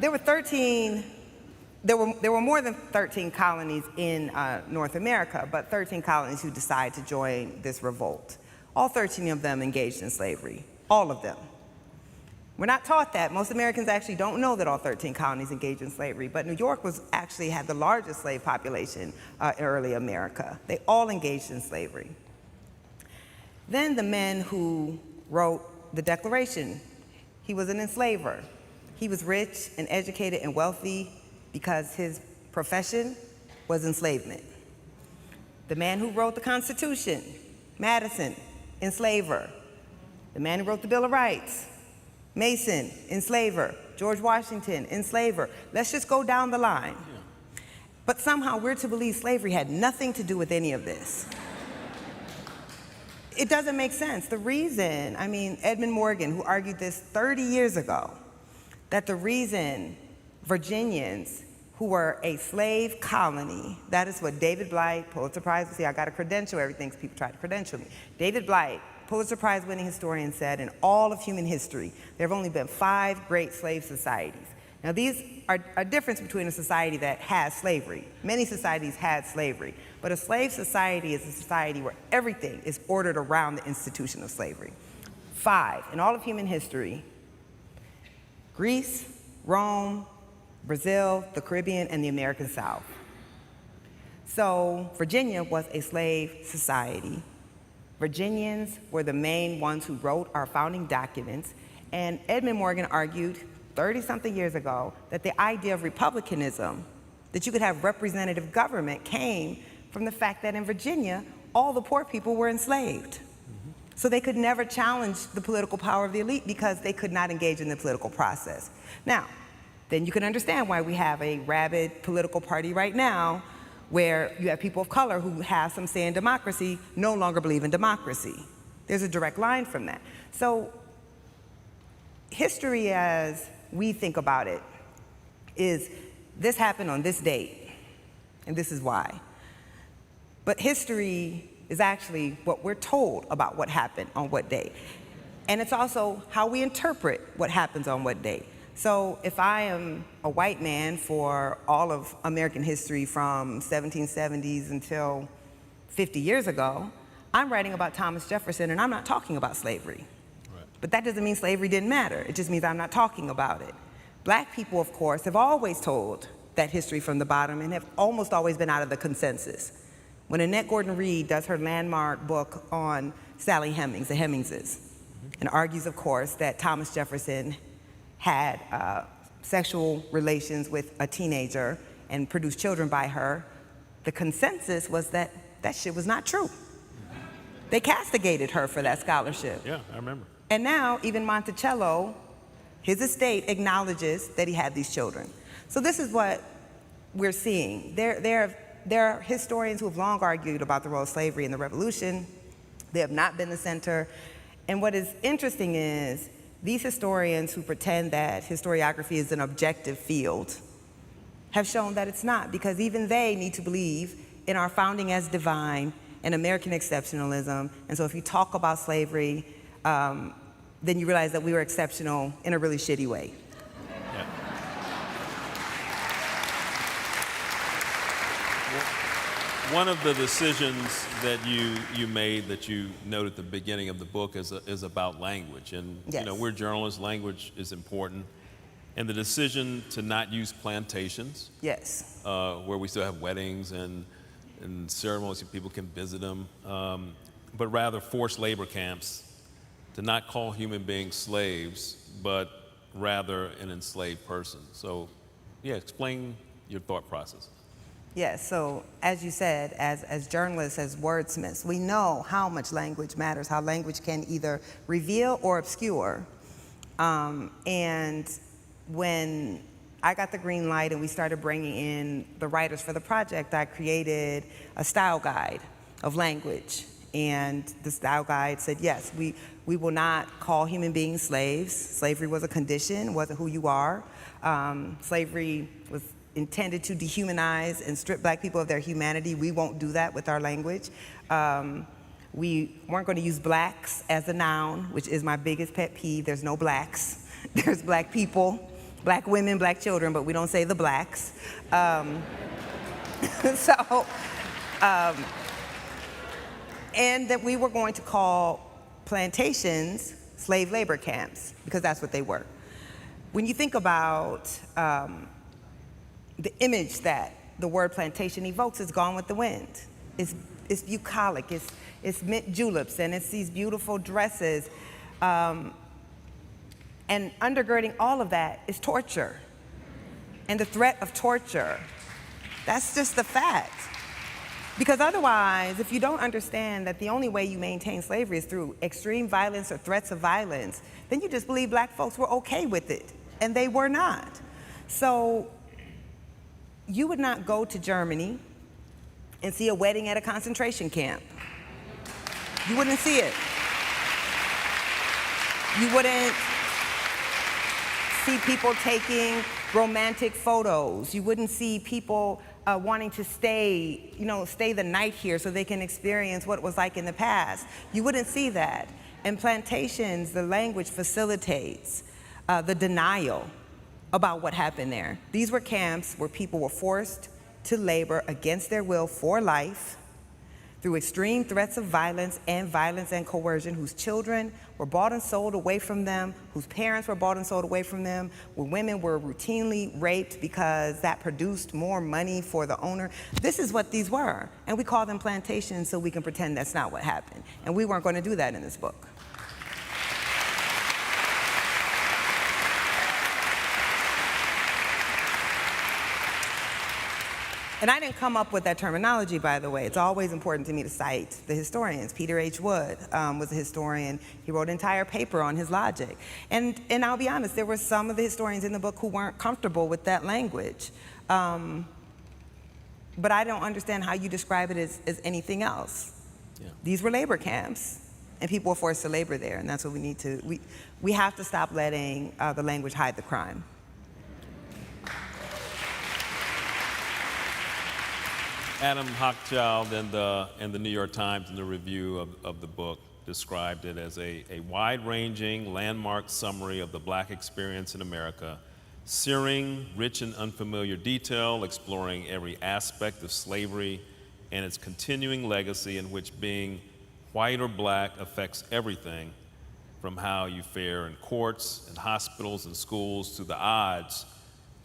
There were more than 13 colonies in North America, but 13 colonies who decided to join this revolt. All 13 of them engaged in slavery, all of them. We're not taught that. Most Americans actually don't know that all 13 colonies engaged in slavery, but New York actually had the largest slave population in early America. They all engaged in slavery. Then the men who wrote the Declaration, he was an enslaver. He was rich and educated and wealthy because his profession was enslavement. The man who wrote the Constitution, Madison, enslaver. The man who wrote the Bill of Rights, Mason, enslaver. George Washington, enslaver. Let's just go down the line. But somehow we're to believe slavery had nothing to do with any of this. It doesn't make sense. The reason, Edmund Morgan, who argued this 30 years ago, that the reason Virginians who were a slave colony, that is what David Blight, Pulitzer Prize, see, I got to credential everything because people try to credential me. David Blight, Pulitzer Prize-winning historian, said in all of human history, there have only been 5 great slave societies. Now these are a difference between a society that has slavery. Many societies had slavery, but a slave society is a society where everything is ordered around the institution of slavery. 5, in all of human history: Greece, Rome, Brazil, the Caribbean, and the American South. So Virginia was a slave society. Virginians were the main ones who wrote our founding documents, and Edmund Morgan argued 30-something years ago that the idea of republicanism, that you could have representative government, came from the fact that in Virginia, all the poor people were enslaved. So they could never challenge the political power of the elite because they could not engage in the political process. Now, then you can understand why we have a rabid political party right now where you have people of color who have some say in democracy no longer believe in democracy. There's a direct line from that. So history as we think about it is this happened on this date, and this is why. But history is actually what we're told about what happened on what day. And it's also how we interpret what happens on what day. So if I am a white man for all of American history from 1770s until 50 years ago, I'm writing about Thomas Jefferson and I'm not talking about slavery. Right. But that doesn't mean slavery didn't matter. It just means I'm not talking about it. Black people, of course, have always told that history from the bottom and have almost always been out of the consensus. When Annette Gordon-Reed does her landmark book on Sally Hemings, the Hemingses, and argues, of course, that Thomas Jefferson had sexual relations with a teenager and produced children by her, the consensus was that that shit was not true. They castigated her for that scholarship. Yeah, I remember. And now even Monticello, his estate acknowledges that he had these children. So this is what we're seeing. There are historians who have long argued about the role of slavery in the Revolution. They have not been the center. And what is interesting is these historians who pretend that historiography is an objective field have shown that it's not, because even they need to believe in our founding as divine and American exceptionalism. And so if you talk about slavery, then you realize that we were exceptional in a really shitty way. Yeah. One of the decisions that you made that you note at the beginning of the book is about language. And yes. You know, we're journalists, language is important. And the decision to not use plantations, yes, where we still have weddings and ceremonies and people can visit them, but rather forced labor camps, to not call human beings slaves, but rather an enslaved person. So, yeah, explain your thought process. Yes, so as you said, as journalists, as wordsmiths, we know how much language matters, how language can either reveal or obscure. And when I got the green light and we started bringing in the writers for the project, I created a style guide of language. And the style guide said, yes, we will not call human beings slaves. Slavery was a condition, wasn't who you are. Slavery was intended to dehumanize and strip black people of their humanity. We won't do that with our language. We weren't going to use blacks as a noun, which is my biggest pet peeve. There's no blacks. There's black people, black women, black children, but we don't say the blacks. And that we were going to call plantations slave labor camps, because that's what they were. When you think about the image that the word plantation evokes, it's Gone with the Wind. It's bucolic, it's mint juleps, and it's these beautiful dresses. And undergirding all of that is torture and the threat of torture. That's just the fact. Because otherwise, if you don't understand that the only way you maintain slavery is through extreme violence or threats of violence, then you just believe black folks were okay with it, and they were not. So you would not go to Germany and see a wedding at a concentration camp. You wouldn't see it. You wouldn't see people taking romantic photos. You wouldn't see people wanting to stay the night here so they can experience what it was like in the past. You wouldn't see that. In plantations, the language facilitates the denial about what happened there. These were camps where people were forced to labor against their will for life through extreme threats of violence and coercion, whose children were bought and sold away from them, whose parents were bought and sold away from them, where women were routinely raped because that produced more money for the owner. This is what these were. And we call them plantations so we can pretend that's not what happened. And we weren't going to do that in this book. And I didn't come up with that terminology, by the way. It's always important to me to cite the historians. Peter H. Wood was a historian. He wrote an entire paper on his logic. And I'll be honest, there were some of the historians in the book who weren't comfortable with that language. But I don't understand how you describe it as anything else. Yeah. These were labor camps, and people were forced to labor there, and that's what we need to, we have to stop letting the language hide the crime. Adam Hochschild in the New York Times, in the review of the book, described it as a wide-ranging, landmark summary of the black experience in America, searing, rich in unfamiliar detail, exploring every aspect of slavery and its continuing legacy, in which being white or black affects everything from how you fare in courts and hospitals and schools to the odds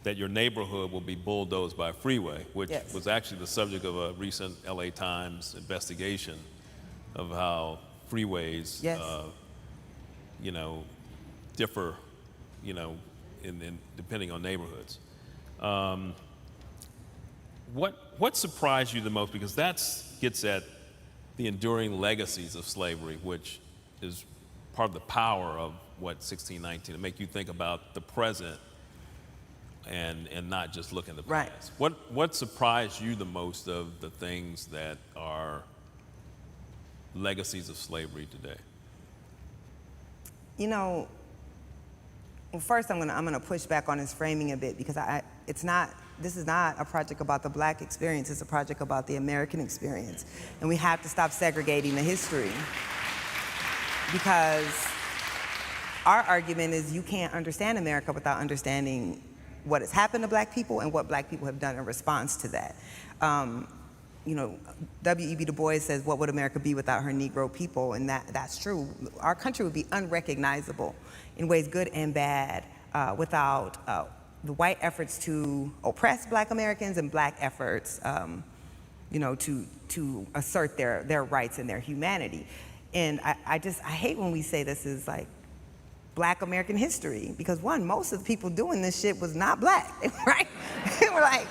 that your neighborhood will be bulldozed by a freeway, which yes. was actually the subject of a recent LA Times investigation of how freeways, yes. differ, depending on neighborhoods. What surprised you the most? Because that gets at the enduring legacies of slavery, which is part of the power of what 1619, to make you think about the present and not just look in the past. Right. What surprised you the most of the things that are legacies of slavery today? You know, well, first I'm gonna push back on his framing a bit, because this is not a project about the Black experience, it's a project about the American experience. And we have to stop segregating the history, because our argument is you can't understand America without understanding what has happened to Black people and what Black people have done in response to that. You know, W.E.B. Du Bois says, what would America be without her Negro people? And that's true. Our country would be unrecognizable in ways good and bad without the white efforts to oppress Black Americans and Black efforts, you know, to assert their rights and their humanity. And I hate when we say this is like Black American history, because one, most of the people doing this shit was not Black, right? We're like,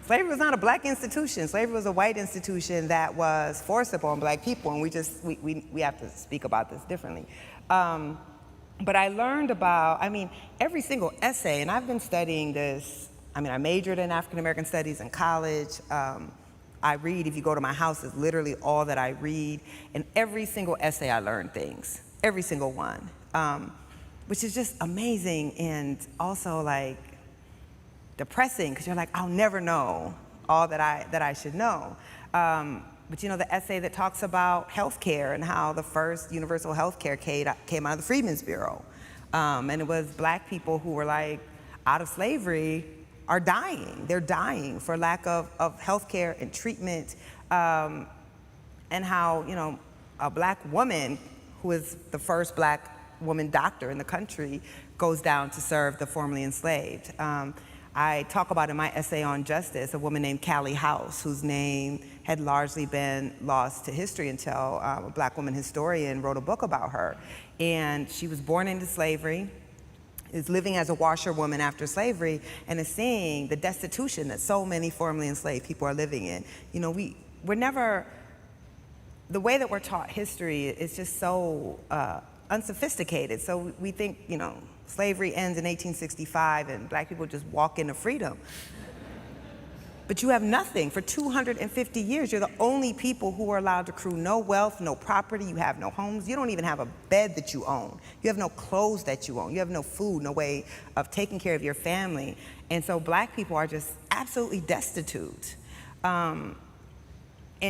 slavery was not a Black institution. Slavery was a white institution that was forced upon Black people, and we have to speak about this differently. But I learned about, every single essay, and I've been studying this, I majored in African American studies in college. I read, if you go to my house, it's literally all that I read. And every single essay I learned things, every single one, which is just amazing and also like depressing, because you're like, I'll never know all that I should know. But you know, the essay that talks about healthcare and how the first universal healthcare came out of the Freedmen's Bureau. And it was Black people who were like, out of slavery, are dying. They're dying for lack of healthcare and treatment. And how, you know, a Black woman who is the first Black woman doctor in the country goes down to serve the formerly enslaved. I talk about in my essay on justice a woman named Callie House, whose name had largely been lost to history until a Black woman historian wrote a book about her. And she was born into slavery, is living as a washerwoman after slavery, and is seeing the destitution that so many formerly enslaved people are living in. You know, we're never, the way that we're taught history is just so unsophisticated. So we think, you know, slavery ends in 1865 and Black people just walk into freedom. But you have nothing. For 250 years, you're the only people who are allowed to accrue no wealth, no property, you have no homes, you don't even have a bed that you own. You have no clothes that you own, you have no food, no way of taking care of your family. And so Black people are just absolutely destitute. And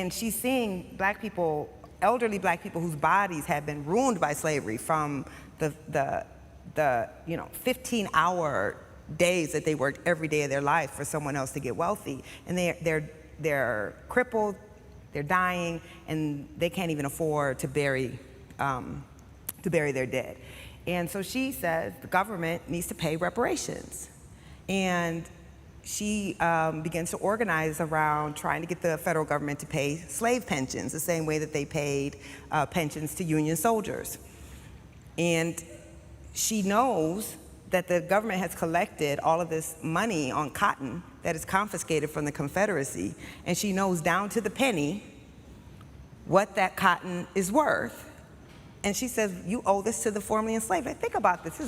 she's seeing Black people, elderly Black people whose bodies have been ruined by slavery from the 15-hour days that they worked every day of their life for someone else to get wealthy. And they're crippled, they're dying, and they can't even afford to bury their dead. And so she says the government needs to pay reparations. And she begins to organize around trying to get the federal government to pay slave pensions the same way that they paid pensions to Union soldiers. And she knows that the government has collected all of this money on cotton that is confiscated from the Confederacy, and she knows down to the penny what that cotton is worth. And she says, you owe this to the formerly enslaved. Like, think about this.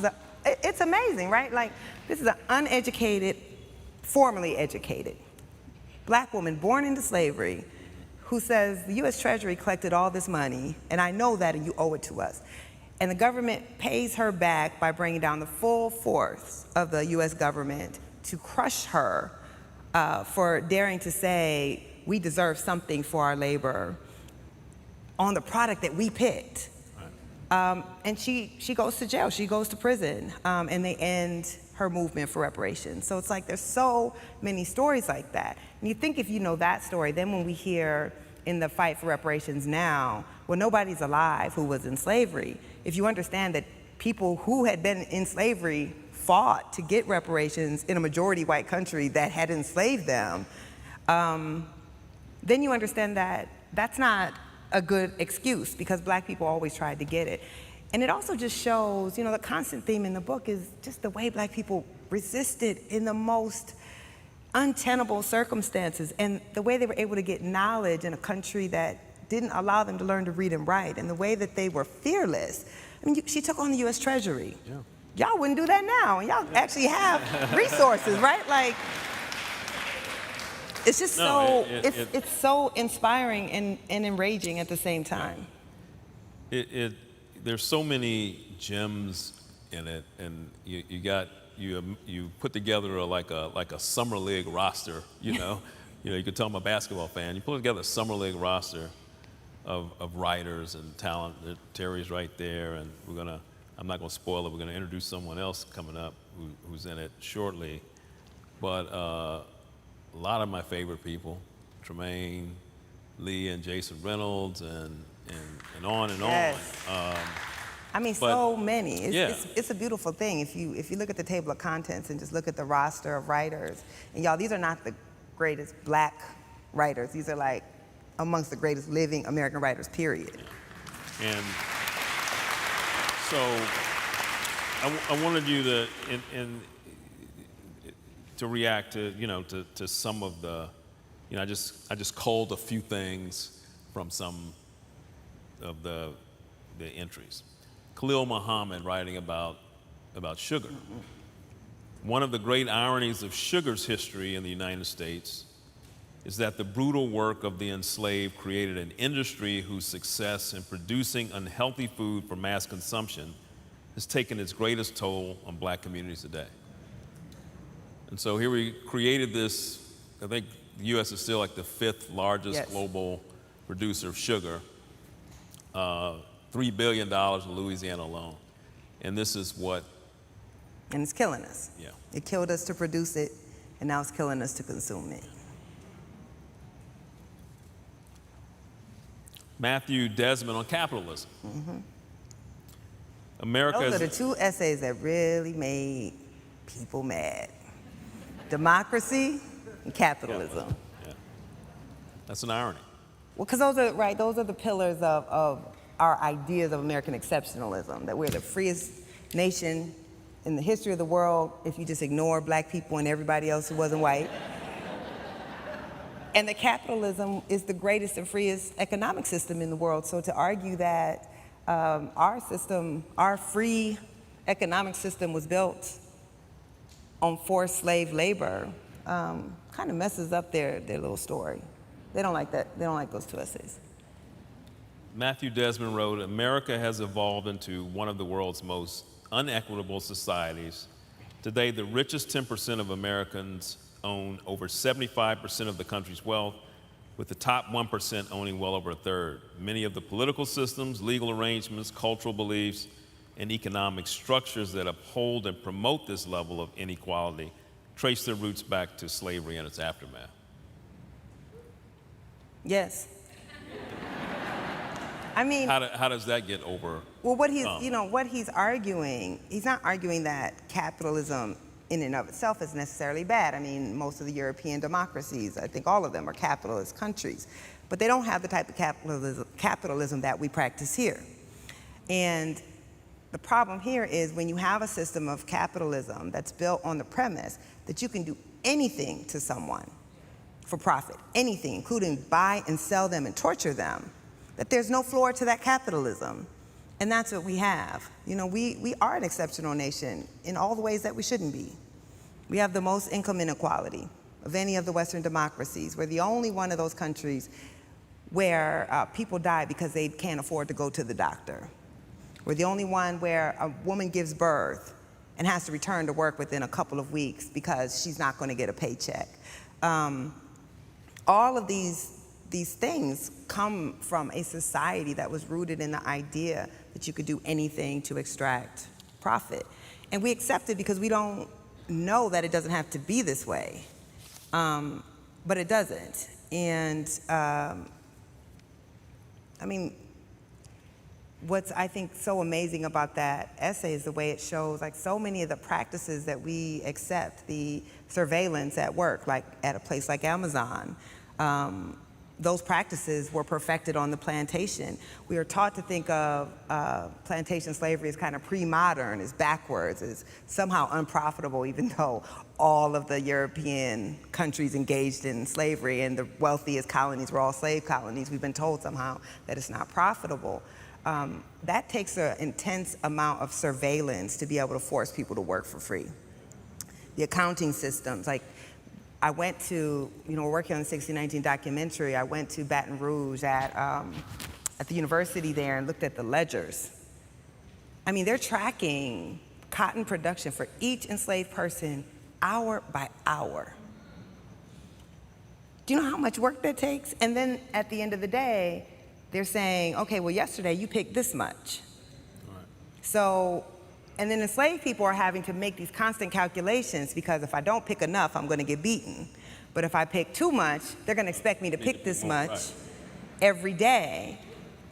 It's amazing, right? Like, this is an uneducated, formerly educated Black woman born into slavery who says, the US Treasury collected all this money, and I know that, and you owe it to us. And the government pays her back by bringing down the full force of the US government to crush her for daring to say, we deserve something for our labor on the product that we picked. And she goes to jail, she goes to prison, and they end her movement for reparations. So it's like there's so many stories like that. And you think if you know that story, then when we hear in the fight for reparations now, well, nobody's alive who was in slavery. If you understand that people who had been in slavery fought to get reparations in a majority white country that had enslaved them, then you understand that that's not a good excuse, because Black people always tried to get it. And it also just shows, the constant theme in the book is just the way Black people resisted in the most untenable circumstances, and the way they were able to get knowledge in a country that didn't allow them to learn to read and write, and the way that they were fearless. I mean, she took on the U.S. Treasury. Yeah. Y'all wouldn't do that now, and y'all actually have resources, right? Like, it's just it's so inspiring and enraging at the same time. There's so many gems in it, and you put together like a summer league roster. You could tell I'm a basketball fan. You put together a summer league roster of writers and talent. Terry's right there, and I'm not gonna spoil it. We're gonna introduce someone else coming up who's in it shortly. But a lot of my favorite people, Tremaine Lee and Jason Reynolds, and on and yes. on. I mean, so many. It's a beautiful thing. If you look at the table of contents and just look at the roster of writers, and y'all, these are not the greatest Black writers. These are like amongst the greatest living American writers, period. And so I wanted you to react to some of the, I just culled a few things from some of the entries. Khalil Muhammad writing about sugar. One of the great ironies of sugar's history in the United States is that the brutal work of the enslaved created an industry whose success in producing unhealthy food for mass consumption has taken its greatest toll on Black communities today. And so here we created this, I think the U.S. is still like the 5th largest global producer of sugar, $3 billion in Louisiana alone. And this is what... And it's killing us. Yeah. It killed us to produce it, and now it's killing us to consume it. Matthew Desmond on capitalism. Mm-hmm. America Those are the two essays that really made people mad. Democracy and capitalism. Yeah. That's an irony. Well, because those are the pillars of our ideas of American exceptionalism, that we're the freest nation in the history of the world if you just ignore Black people and everybody else who wasn't white. And that capitalism is the greatest and freest economic system in the world. So to argue that our free economic system was built on forced slave labor, kind of messes up their little story. They don't like that. They don't like those two essays. Matthew Desmond wrote, America has evolved into one of the world's most unequitable societies. Today, the richest 10% of Americans own over 75% of the country's wealth, with the top 1% owning well over a third. Many of the political systems, legal arrangements, cultural beliefs, and economic structures that uphold and promote this level of inequality trace their roots back to slavery and its aftermath. Yes. I mean, how does that get over? Well, what he's arguing, he's not arguing that capitalism in and of itself is necessarily bad. I mean, most of the European democracies, I think all of them are capitalist countries, but they don't have the type of capitalism that we practice here. And the problem here is when you have a system of capitalism that's built on the premise that you can do anything to someone for profit, anything, including buy and sell them and torture them, that there's no floor to that capitalism. And that's what we have. We are an exceptional nation in all the ways that we shouldn't be. We have the most income inequality of any of the Western democracies. We're the only one of those countries where people die because they can't afford to go to the doctor. We're the only one where a woman gives birth and has to return to work within a couple of weeks because she's not going to get a paycheck. All of these things come from a society that was rooted in the idea that you could do anything to extract profit. And we accept it because we don't know that it doesn't have to be this way. But it doesn't. And I mean, what's I think so amazing about that essay is the way it shows like so many of the practices that we accept, the surveillance at work, like at a place like Amazon, those practices were perfected on the plantation. We are taught to think of plantation slavery as kind of pre-modern, as backwards, as somehow unprofitable, even though all of the European countries engaged in slavery and the wealthiest colonies were all slave colonies. We've been told somehow that it's not profitable. That takes an intense amount of surveillance to be able to force people to work for free. The accounting systems, like I went to, we're working on the 1619 documentary. I went to Baton Rouge at the university there and looked at the ledgers. I mean, they're tracking cotton production for each enslaved person hour by hour. Do you know how much work that takes? And then at the end of the day, they're saying, okay, well, yesterday you picked this much. All right. So, and then enslaved people are having to make these constant calculations because if I don't pick enough, I'm going to get beaten. But if I pick too much, they're going to expect me to pick this much every day.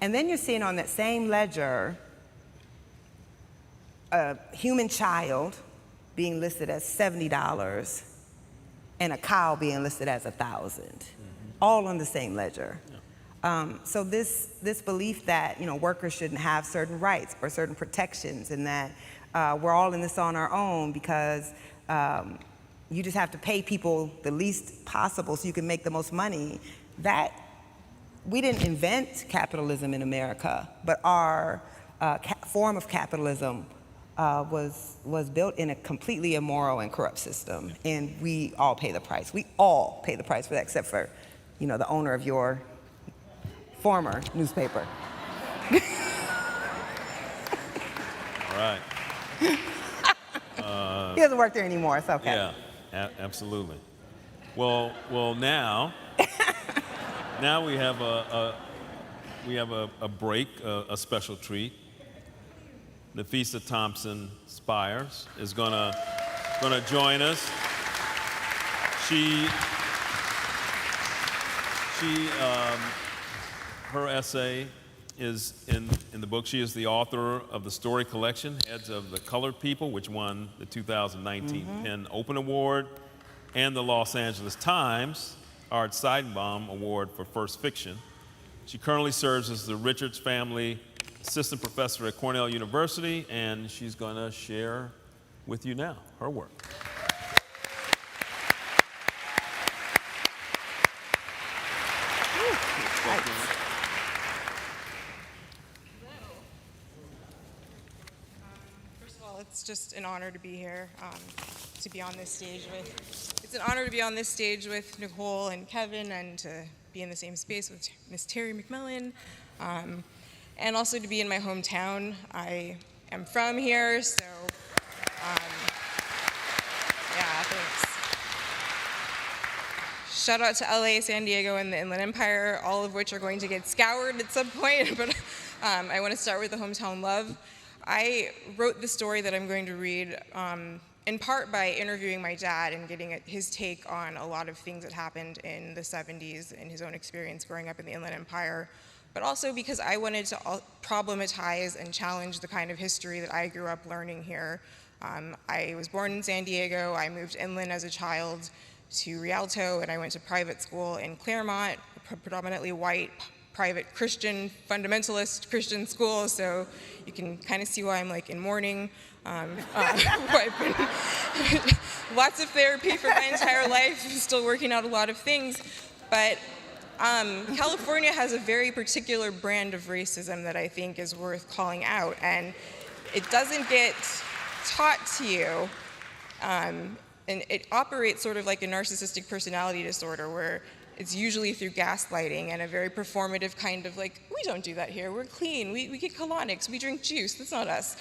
And then you're seeing on that same ledger a human child being listed as $70 and a cow being listed as $1,000, all on the same ledger. So this belief that workers shouldn't have certain rights or certain protections, and that we're all in this on our own because you just have to pay people the least possible so you can make the most money. That we didn't invent capitalism in America, but our form of capitalism was built in a completely immoral and corrupt system, and we all pay the price. We all pay the price for that, except for the owner of your former newspaper. All right. He doesn't work there anymore. It's okay. Yeah, absolutely. Well, now we have a break, a special treat. Nafisa Thompson Spires is gonna join us. Her essay is in the book. She is the author of the story collection, Heads of the Colored People, which won the 2019 PEN Open Award and the Los Angeles Times Art Seidenbaum Award for First Fiction. She currently serves as the Richards Family Assistant Professor at Cornell University, and she's going to share with you now her work. It's just an honor to be here, to be on this stage with. It's an honor to be on this stage with Nikole and Kevin, and to be in the same space with Miss Terry McMillan, and also to be in my hometown. I am from here, so yeah, thanks. Shout out to LA, San Diego, and the Inland Empire, all of which are going to get scoured at some point, but I want to start with the hometown love. I wrote the story that I'm going to read in part by interviewing my dad and getting his take on a lot of things that happened in the 70s and his own experience growing up in the Inland Empire, but also because I wanted to problematize and challenge the kind of history that I grew up learning here. I was born in San Diego. I moved inland as a child to Rialto, and I went to private school in Claremont, a predominantly white, private Christian, fundamentalist Christian school, so you can kind of see why I'm like in mourning. I've been lots of therapy for my entire life, still working out a lot of things, but California has a very particular brand of racism that I think is worth calling out, and it doesn't get taught to you, and it operates sort of like a narcissistic personality disorder where it's usually through gaslighting and a very performative kind of like, we don't do that here, we're clean, we get colonics, we drink juice, that's not us.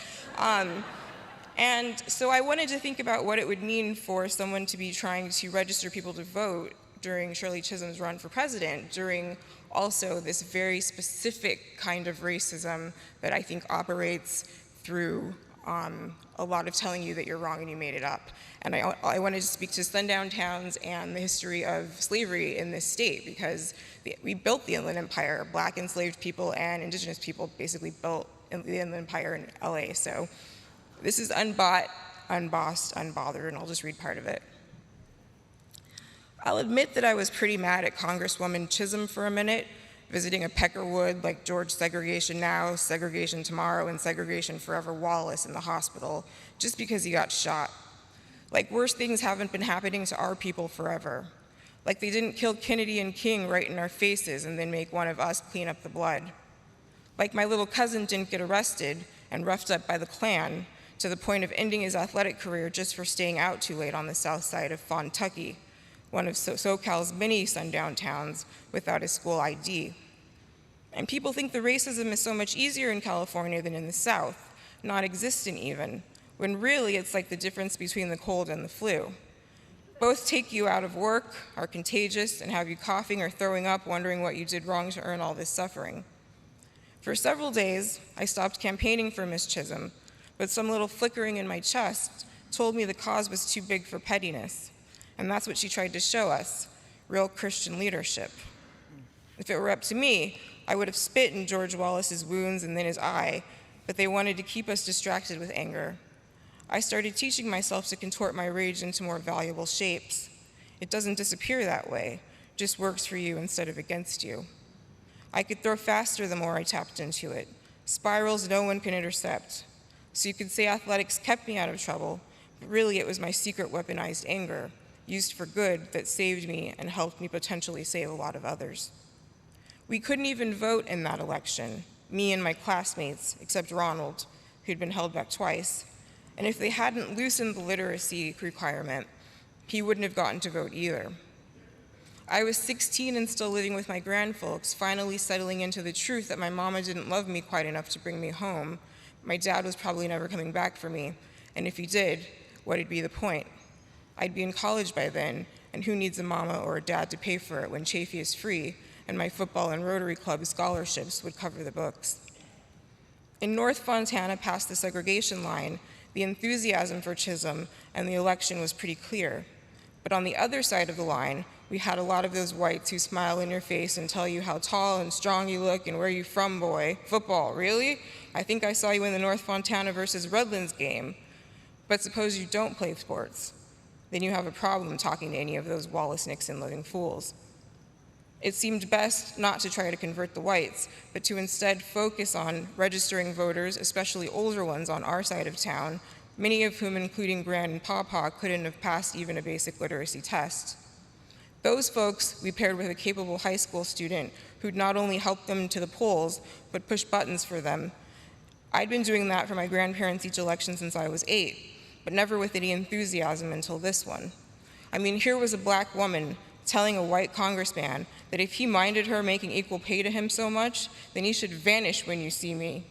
And so I wanted to think about what it would mean for someone to be trying to register people to vote during Shirley Chisholm's run for president, during also this very specific kind of racism that I think operates through a lot of telling you that you're wrong and you made it up. And I wanted to speak to sundown towns and the history of slavery in this state, because we built the Inland Empire. Black enslaved people and indigenous people basically built the Inland Empire in LA. So this is unbought, unbossed, unbothered, and I'll just read part of it. I'll admit that I was pretty mad at Congresswoman Chisholm for a minute, visiting a Peckerwood like George Segregation Now, Segregation Tomorrow, and Segregation Forever Wallace in the hospital, just because he got shot. Like worse things haven't been happening to our people forever. Like they didn't kill Kennedy and King right in our faces and then make one of us clean up the blood. Like my little cousin didn't get arrested and roughed up by the Klan to the point of ending his athletic career just for staying out too late on the south side of Fontucky, one of SoCal's many sundown towns without a school ID. And people think the racism is so much easier in California than in the South, non-existent even, when really it's like the difference between the cold and the flu. Both take you out of work, are contagious, and have you coughing or throwing up, wondering what you did wrong to earn all this suffering. For several days, I stopped campaigning for Miss Chisholm, but some little flickering in my chest told me the cause was too big for pettiness. And that's what she tried to show us, real Christian leadership. If it were up to me, I would have spit in George Wallace's wounds and then his eye, but they wanted to keep us distracted with anger. I started teaching myself to contort my rage into more valuable shapes. It doesn't disappear that way, just works for you instead of against you. I could throw faster the more I tapped into it, spirals no one can intercept. So you could say athletics kept me out of trouble, but really it was my secret weaponized anger, used for good, that saved me and helped me potentially save a lot of others. We couldn't even vote in that election, me and my classmates, except Ronald, who'd been held back twice. And if they hadn't loosened the literacy requirement, he wouldn't have gotten to vote either. I was 16 and still living with my grandfolks, finally settling into the truth that my mama didn't love me quite enough to bring me home. My dad was probably never coming back for me, and if he did, what'd be the point? I'd be in college by then, and who needs a mama or a dad to pay for it when Chafee is free, and my football and Rotary Club scholarships would cover the books. In North Fontana, past the segregation line, the enthusiasm for Chisholm and the election was pretty clear. But on the other side of the line, we had a lot of those whites who smile in your face and tell you how tall and strong you look and where you from, boy. Football, really? I think I saw you in the North Fontana versus Redlands game. But suppose you don't play sports. Then you have a problem talking to any of those Wallace-Nixon-loving fools. It seemed best not to try to convert the whites, but to instead focus on registering voters, especially older ones on our side of town, many of whom, including Gran and Pawpaw, couldn't have passed even a basic literacy test. Those folks we paired with a capable high school student who'd not only helped them to the polls, but push buttons for them. I'd been doing that for my grandparents each election since I was 8, but never with any enthusiasm until this one. I mean, here was a black woman telling a white congressman that if he minded her making equal pay to him so much, then he should vanish when you see me.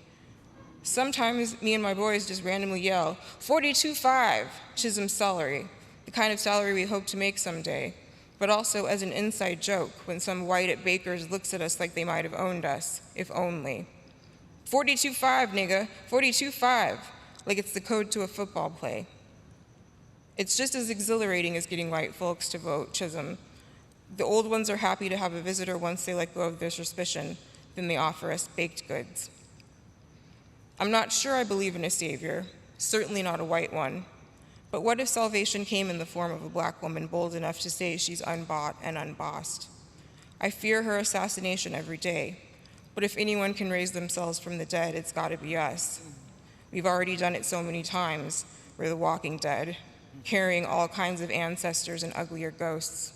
Sometimes me and my boys just randomly yell, 42.5, Chisholm's salary, the kind of salary we hope to make someday, but also as an inside joke when some white at Baker's looks at us like they might have owned us, if only. 42.5, nigga, 42.5, like it's the code to a football play. It's just as exhilarating as getting white folks to vote Chisholm. The old ones are happy to have a visitor once they let go of their suspicion, then they offer us baked goods. I'm not sure I believe in a savior, certainly not a white one. But what if salvation came in the form of a black woman bold enough to say she's unbought and unbossed? I fear her assassination every day, but if anyone can raise themselves from the dead, it's gotta be us. We've already done it so many times. We're the walking dead, carrying all kinds of ancestors and uglier ghosts.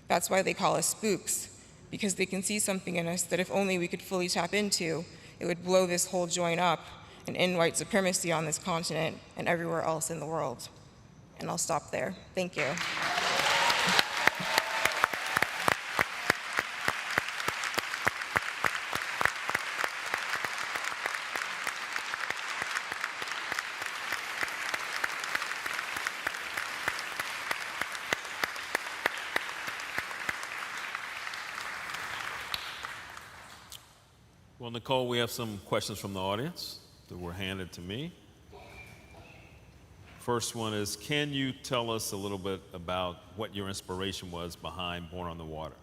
That's why they call us spooks, because they can see something in us that if only we could fully tap into, it would blow this whole joint up and end white supremacy on this continent and everywhere else in the world. And I'll stop there. Thank you. Well, Nikole, we have some questions from the audience that were handed to me. First one is, can you tell us a little bit about what your inspiration was behind Born on the Water?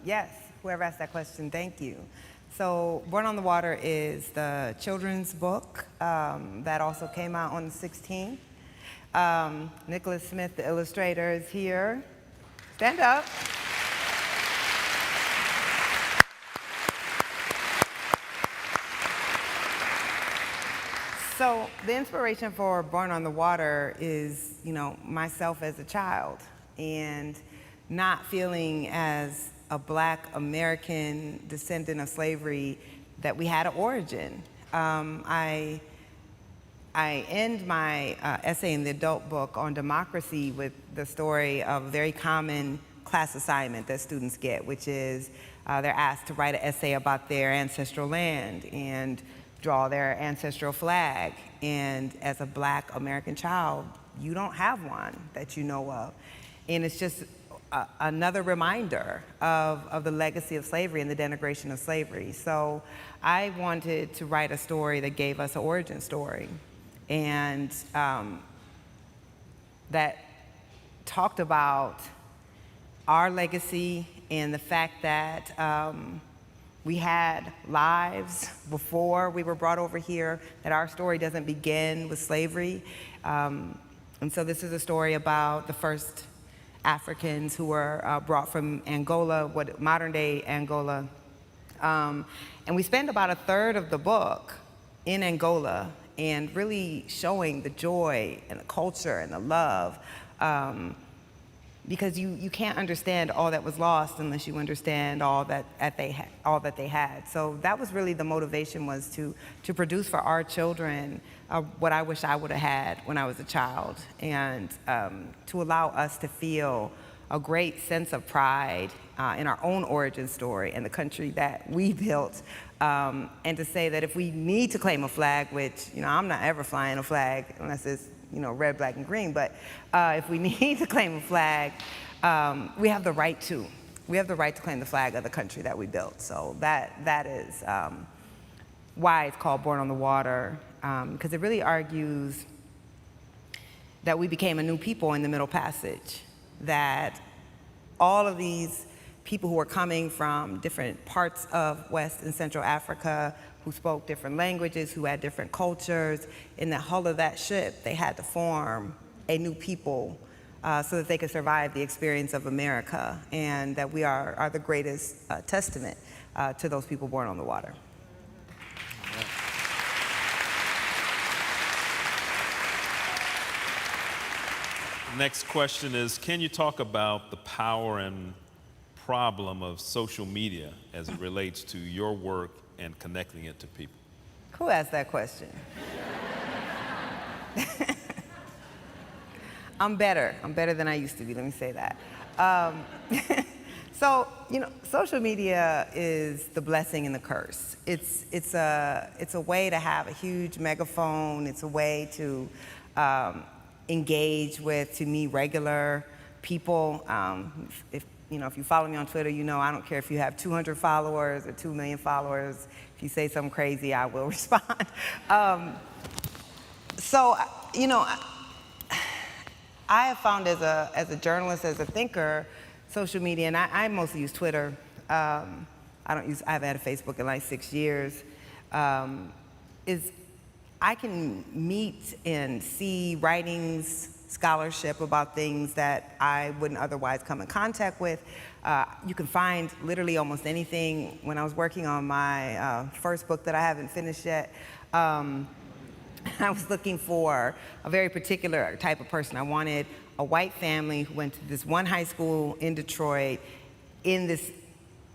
Yes, whoever asked that question, thank you. So Born on the Water is the children's book that also came out on the 16th. Nicholas Smith, the illustrator, is here. Stand up. So the inspiration for Born on the Water is, myself as a child and not feeling as a Black American descendant of slavery that we had an origin. I end my essay in the adult book on democracy with the story of a very common class assignment that students get, which is they're asked to write an essay about their ancestral land and draw their ancestral flag. And as a Black American child, you don't have one that you know of. And it's just another reminder of the legacy of slavery and the denigration of slavery. So I wanted to write a story that gave us an origin story and that talked about our legacy and the fact that we had lives before we were brought over here, that our story doesn't begin with slavery. And so this is a story about the first Africans who were brought from Angola, modern day Angola. And we spend about a third of the book in Angola and really showing the joy and the culture and the love, because you can't understand all that was lost unless you understand all that they had. So that was really the motivation, was to produce for our children what I wish I would have had when I was a child, and to allow us to feel a great sense of pride in our own origin story and the country that we built, and to say that if we need to claim a flag, which I'm not ever flying a flag unless it's red, black, and green, but if we need to claim a flag, we have the right to. We have the right to claim the flag of the country that we built. So that is why it's called Born on the Water, because it really argues that we became a new people in the Middle Passage, that all of these people who were coming from different parts of West and Central Africa, who spoke different languages, who had different cultures, in the hull of that ship, they had to form a new people so that they could survive the experience of America, and that we are the greatest testament to those people born on the water. Next question is, can you talk about the power and problem of social media as it relates to your work and connecting it to people? Who asked that question? I'm better than I used to be, let me say that. So, social media is the blessing and the curse. It's a way to have a huge megaphone. It's a way to engage with, to me, regular people. If you follow me on Twitter, I don't care if you have 200 followers or 2 million followers. If you say something crazy, I will respond. So, I have found as a journalist, as a thinker, social media, and I mostly use Twitter. I haven't had a Facebook in like 6 years. Is I can meet and see writings, scholarship about things that I wouldn't otherwise come in contact with. You can find literally almost anything. When I was working on my first book that I haven't finished yet, I was looking for a very particular type of person. I wanted a white family who went to this one high school in Detroit in this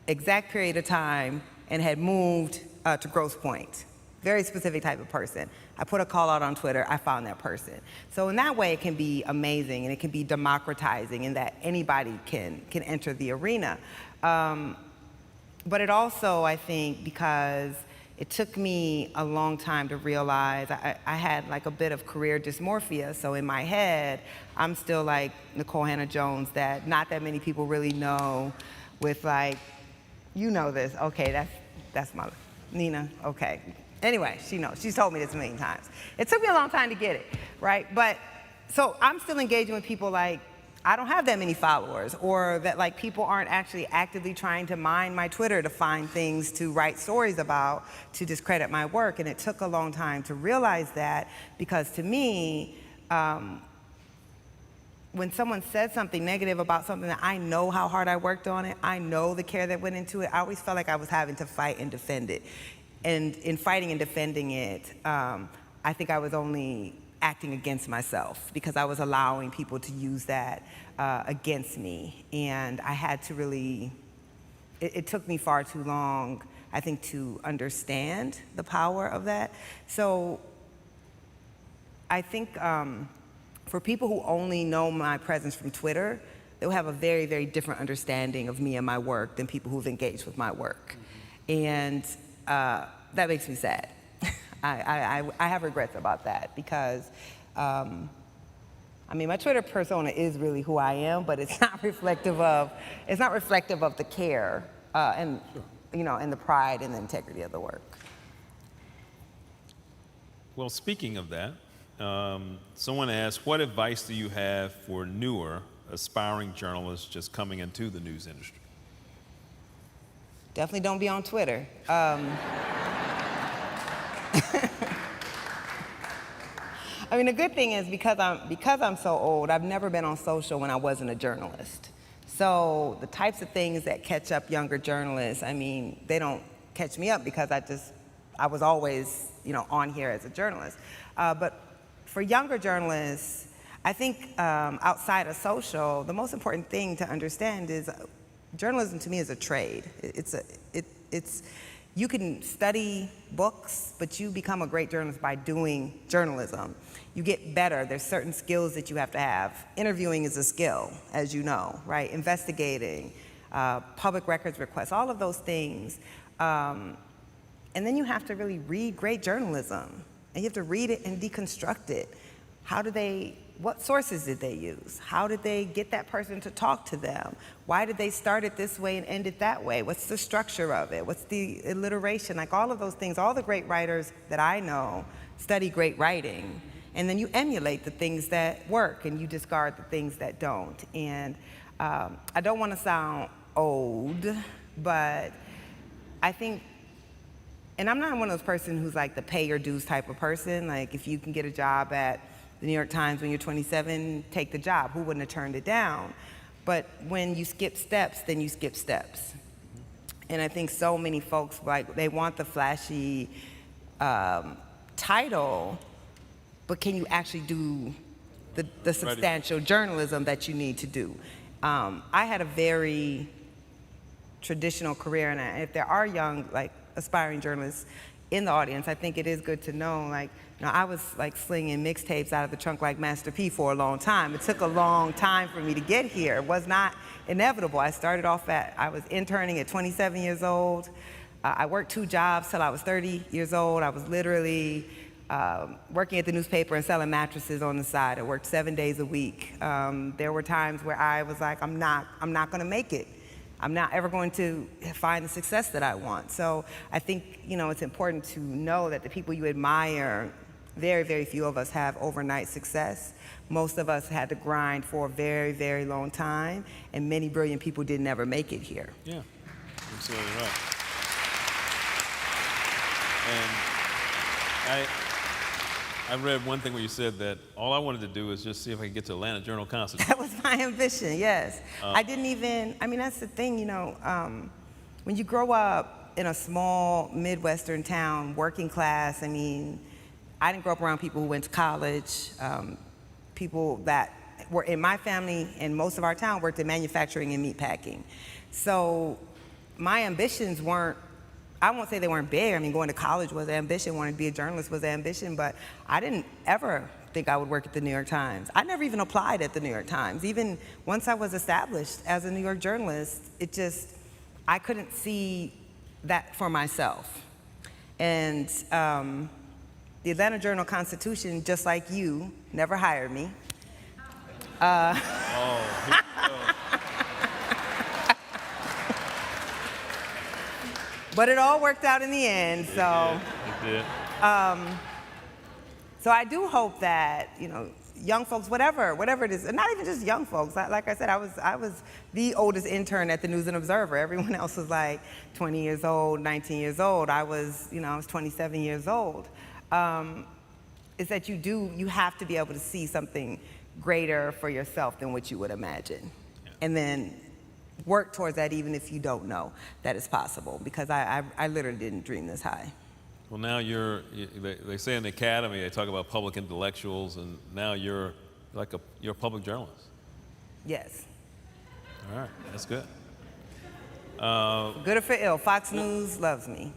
exact period of time and had moved to Grosse Pointe. Very specific type of person. I put a call out on Twitter, I found that person. So in that way, it can be amazing and it can be democratizing in that anybody can enter the arena. But it also, I think, because it took me a long time to realize I had like a bit of career dysmorphia. So in my head, I'm still like Nikole Hannah-Jones that not that many people really know, with like, this, okay, that's my Nina, okay. Anyway, she knows. She's told me this a million times. It took me a long time to get it, right? But, so I'm still engaging with people like, I don't have that many followers, or that like people aren't actually actively trying to mine my Twitter to find things to write stories about, to discredit my work. And it took a long time to realize that, because to me, when someone said something negative about something that I know how hard I worked on it, I know the care that went into it, I always felt like I was having to fight and defend it. And in fighting and defending it, I think I was only acting against myself because I was allowing people to use that against me. And I had to really, it took me far too long, I think, to understand the power of that. So I think for people who only know my presence from Twitter, they'll have a very, very different understanding of me and my work than people who've engaged with my work. And that makes me sad. I have regrets about that because, I mean, my Twitter persona is really who I am, but it's not reflective of the care and, you know, and the pride and the integrity of the work. Well, speaking of that, someone asked, what advice do you have for newer, aspiring journalists just coming into the news industry? Definitely don't be on Twitter. I mean, the good thing is because I'm so old, I've never been on social when I wasn't a journalist. So the types of things that catch up younger journalists, I mean, they don't catch me up because I was always, you know, on here as a journalist. But for younger journalists, I think outside of social, the most important thing to understand is journalism to me is a trade. You can study books, but you become a great journalist by doing journalism. You get better. There's certain skills that you have to have. Interviewing is a skill, as you know, right? Investigating, public records requests, all of those things. And then you have to really read great journalism. And you have to read it and deconstruct it. What sources did they use? How did they get that person to talk to them? Why did they start it this way and end it that way? What's the structure of it? What's the alliteration? Like all of those things, all the great writers that I know study great writing. And then you emulate the things that work and you discard the things that don't. And I don't want to sound old, but I think, and I'm not one of those persons who's like the pay your dues type of person. Like if you can get a job at the New York Times when you're 27, take the job. Who wouldn't have turned it down? But when you skip steps, then you skip steps. And I think so many folks, like, they want the flashy title, but can you actually do the substantial journalism that you need to do? I had a very traditional career, and if there are young, like, aspiring journalists in the audience, I think it is good to know, like, you know, I was like slinging mixtapes out of the trunk like Master P for a long time. It took a long time for me to get here. It was not inevitable. I was interning at 27 years old. I worked 2 jobs till I was 30 years old. I was literally working at the newspaper and selling mattresses on the side. I worked 7 days a week. There were times where I was like, I'm not gonna make it. I'm not ever going to find the success that I want. So I think, you know, it's important to know that the people you admire, very, very few of us have overnight success. Most of us had to grind for a very, very long time, and many brilliant people didn't ever make it here. Yeah, absolutely right. And I read one thing where you said that all I wanted to do is just see if I could get to Atlanta Journal-Constitution. That was my ambition, yes. I mean, that's the thing, you know, when you grow up in a small Midwestern town, working class, I mean, I didn't grow up around people who went to college. People that were in my family and most of our town worked in manufacturing and meatpacking. So my ambitions weren't, I won't say they weren't big. I mean, going to college was an ambition, wanting to be a journalist was an ambition, but I didn't ever think I would work at the New York Times. I never even applied at the New York Times. Even once I was established as a New York journalist, I couldn't see that for myself. And the Atlanta Journal-Constitution, just like you, never hired me. But it all worked out in the end, so. It did. So I do hope that, you know, young folks, whatever it is, and not even just young folks. Like I said, I was the oldest intern at the News and Observer. Everyone else was like 20 years old, 19 years old. I was 27 years old. Is that you have to be able to see something greater for yourself than what you would imagine. And then work towards that even if you don't know that it's possible, because I literally didn't dream this high. Well, now they say in the academy, they talk about public intellectuals, and now you're a public journalist. Yes. All right, that's good. Good or for ill, Fox News loves me.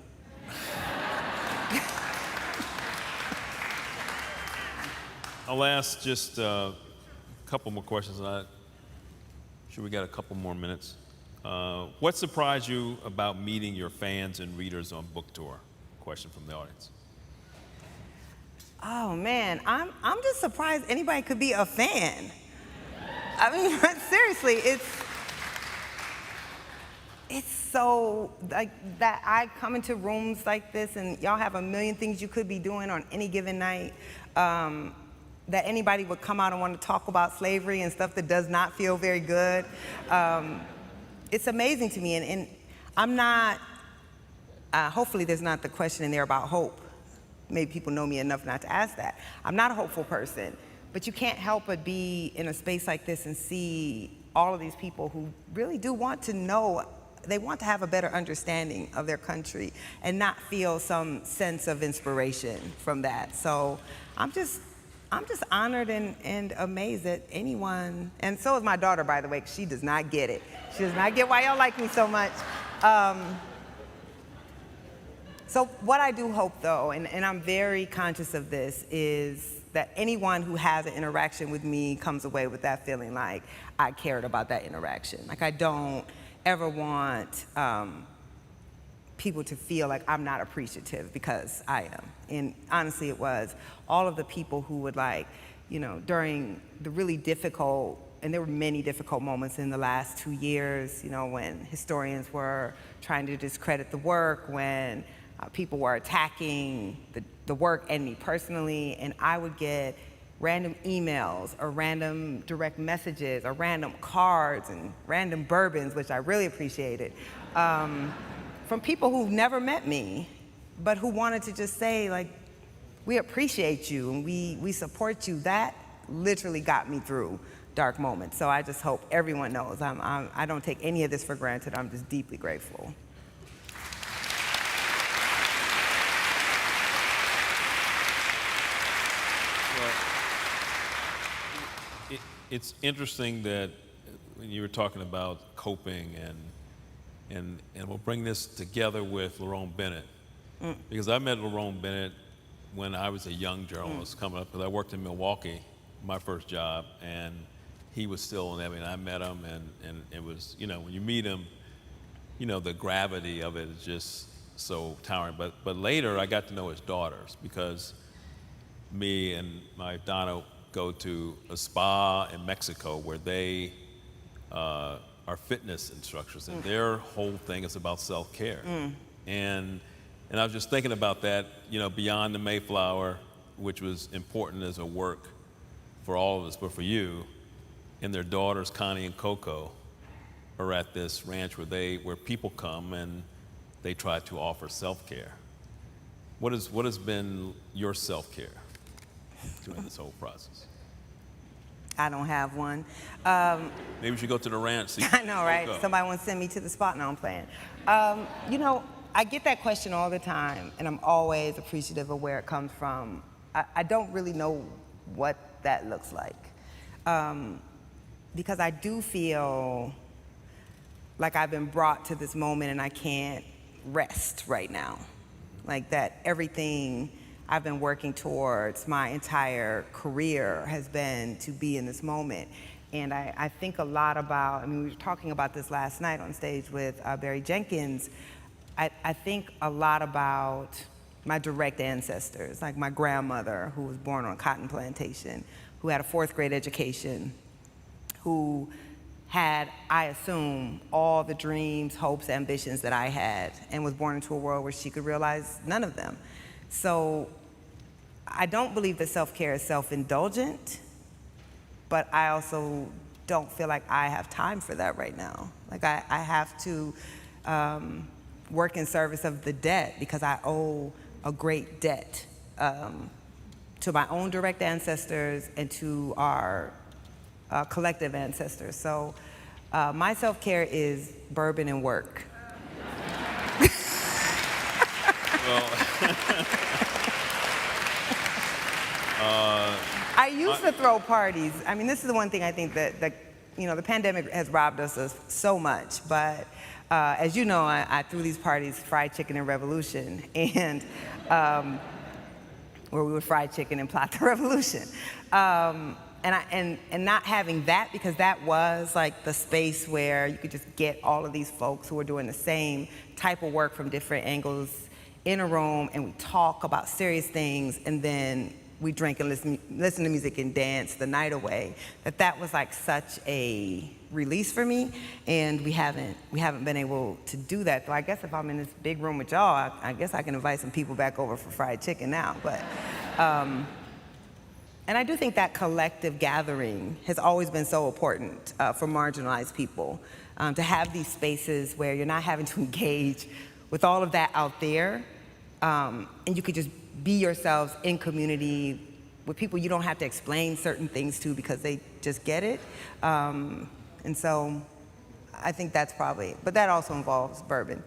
I'll ask just a couple more questions. I'm sure we got a couple more minutes. What surprised you about meeting your fans and readers on book tour? Question from the audience. Oh man, I'm just surprised anybody could be a fan. I mean, seriously, it's so like that I come into rooms like this and y'all have a million things you could be doing on any given night. That anybody would come out and want to talk about slavery and stuff that does not feel very good. It's amazing to me, and I'm not, hopefully there's not the question in there about hope. Maybe people know me enough not to ask that. I'm not a hopeful person, but you can't help but be in a space like this and see all of these people who really do want to know, they want to have a better understanding of their country and not feel some sense of inspiration from that. So I'm just honored and amazed that anyone, and so is my daughter, by the way, 'cause she does not get it. She does not get why y'all like me so much. So what I do hope, though, and I'm very conscious of this, is that anyone who has an interaction with me comes away with that feeling like I cared about that interaction. Like I don't ever want people to feel like I'm not appreciative, because I am. And honestly, it was all of the people who would during the really difficult, and there were many difficult moments in the last 2 years, when historians were trying to discredit the work, when people were attacking the work and me personally, and I would get random emails or random direct messages or random cards and random bourbons, which I really appreciated, from people who've never met me, but who wanted to just say, like, we appreciate you and we support you. That literally got me through dark moments. So I just hope everyone knows I don't take any of this for granted. I'm just deeply grateful. It's interesting that when you were talking about coping, and we'll bring this together with Lerone Bennett, because I met Lerone Bennett when I was a young journalist coming up, because I worked in Milwaukee, my first job, and he was still in Ebony, and I met him, and it was, when you meet him, the gravity of it is just so towering. But later I got to know his daughters, because me and my Donna go to a spa in Mexico where they are fitness instructors, and their whole thing is about self-care. And I was just thinking about that, beyond the Mayflower, which was important as a work for all of us, but for you, and their daughters, Connie and Coco, are at this ranch where people come and they try to offer self-care. What has been your self-care during this whole process? I don't have one. Maybe we should go to the ranch. I know, right? Somebody wants to send me to the spot. No, I'm playing. I get that question all the time, and I'm always appreciative of where it comes from. I don't really know what that looks like, because I do feel like I've been brought to this moment and I can't rest right now. Like that everything I've been working towards my entire career has been to be in this moment. And I think a lot about, we were talking about this last night on stage with Barry Jenkins. I think a lot about my direct ancestors, like my grandmother, who was born on a cotton plantation, who had a 4th grade education, who had, I assume, all the dreams, hopes, ambitions that I had, and was born into a world where she could realize none of them. So I don't believe that self-care is self-indulgent, but I also don't feel like I have time for that right now. Like I have to work in service of the debt, because I owe a great debt to my own direct ancestors and to our collective ancestors. So my self-care is bourbon and work. I used to throw parties. I mean, this is the one thing I think that the pandemic has robbed us of so much. But as you know, I threw these parties, Fried Chicken and Revolution, and where we would fry chicken and plot the revolution. And not having that, because that was like the space where you could just get all of these folks who were doing the same type of work from different angles in a room, and we talk about serious things, and then we drink and listen to music and dance the night away. That was like such a release for me, and we haven't been able to do that. So I guess if I'm in this big room with y'all, I guess I can invite some people back over for fried chicken now. But and I do think that collective gathering has always been so important for marginalized people, to have these spaces where you're not having to engage with all of that out there, and you could just be yourselves in community with people you don't have to explain certain things to because they just get it. And so I think that's probably, but that also involves bourbon.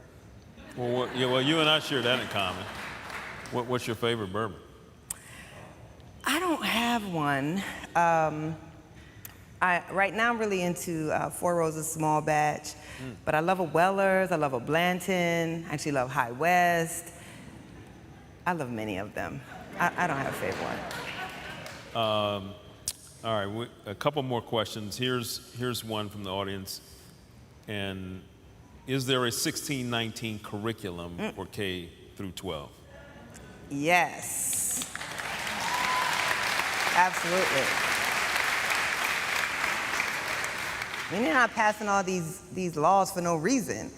Well, you and I share that in common. What's your favorite bourbon? I don't have one. Right now I'm really into Four Roses Small Batch, but I love a Weller's, I love a Blanton, I actually love High West. I love many of them. I don't have a favorite one. All right, a couple more questions. Here's one from the audience. And is there a 1619 curriculum for K through 12? Yes. Absolutely. I mean, they're not passing all these laws for no reason.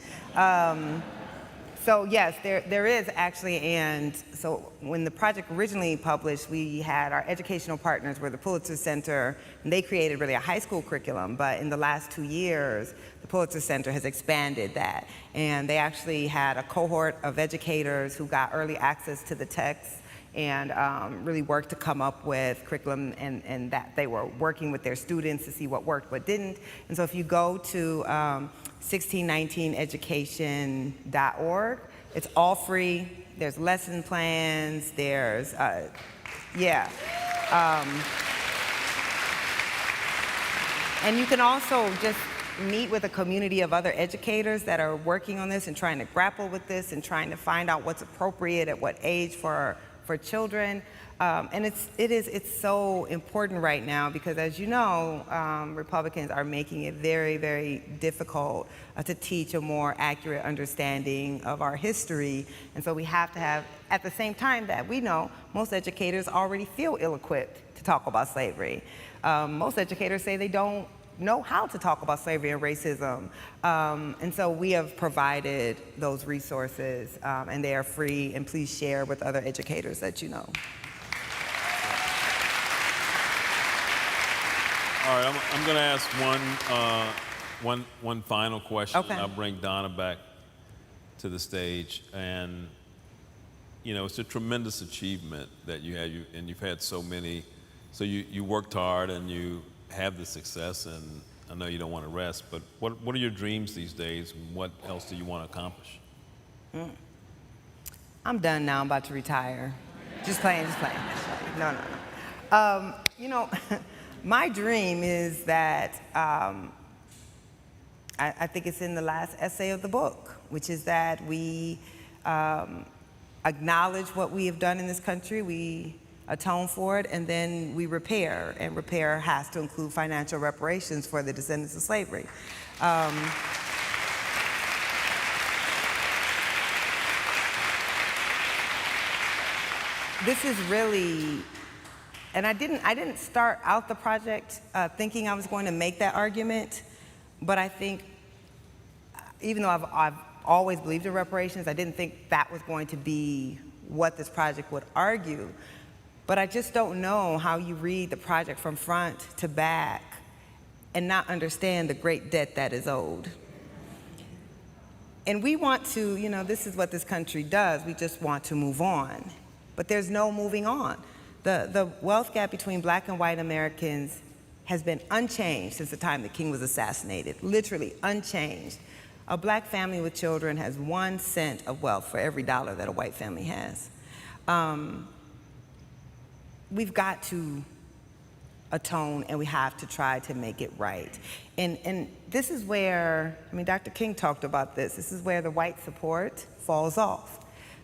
So yes, there is actually, and so when the project originally published, we had our educational partners were the Pulitzer Center, and they created really a high school curriculum, but in the last 2 years, the Pulitzer Center has expanded that, and they actually had a cohort of educators who got early access to the text and really worked to come up with curriculum, and that they were working with their students to see what worked, what didn't. And so if you go to 1619education.org, it's all free. There's lesson plans, there's, and you can also just meet with a community of other educators that are working on this and trying to grapple with this and trying to find out what's appropriate at what age for children. And it's so important right now because, as you know, Republicans are making it very, very difficult to teach a more accurate understanding of our history. And so we have to have, at the same time that we know most educators already feel ill-equipped to talk about slavery. Most educators say they don't know how to talk about slavery and racism. And so we have provided those resources, and they are free, and please share with other educators that you know. All right, I'm going to ask one final question. Okay. I'll bring Donna back to the stage. And, you know, it's a tremendous achievement that you had, and you've had so many. So you worked hard and you have the success, and I know you don't want to rest, but what are your dreams these days? What else do you want to accomplish? I'm done now. I'm about to retire. Just playing. No. You know, my dream is that, I think it's in the last essay of the book, which is that we acknowledge what we have done in this country, we atone for it, and then we repair. And repair has to include financial reparations for the descendants of slavery. This is really, and I didn't start out the project thinking I was going to make that argument, but I think, even though I've always believed in reparations, I didn't think that was going to be what this project would argue. But I just don't know how you read the project from front to back and not understand the great debt that is owed. And we want to, you know, this is what this country does, we just want to move on. But there's no moving on. The wealth gap between Black and white Americans has been unchanged since the time the king was assassinated, literally unchanged. A black family with children has 1 cent of wealth for every dollar that a white family has. We've got to atone, and we have to try to make it right. And this is where, I mean, Dr. King talked about this. This is where the white support falls off.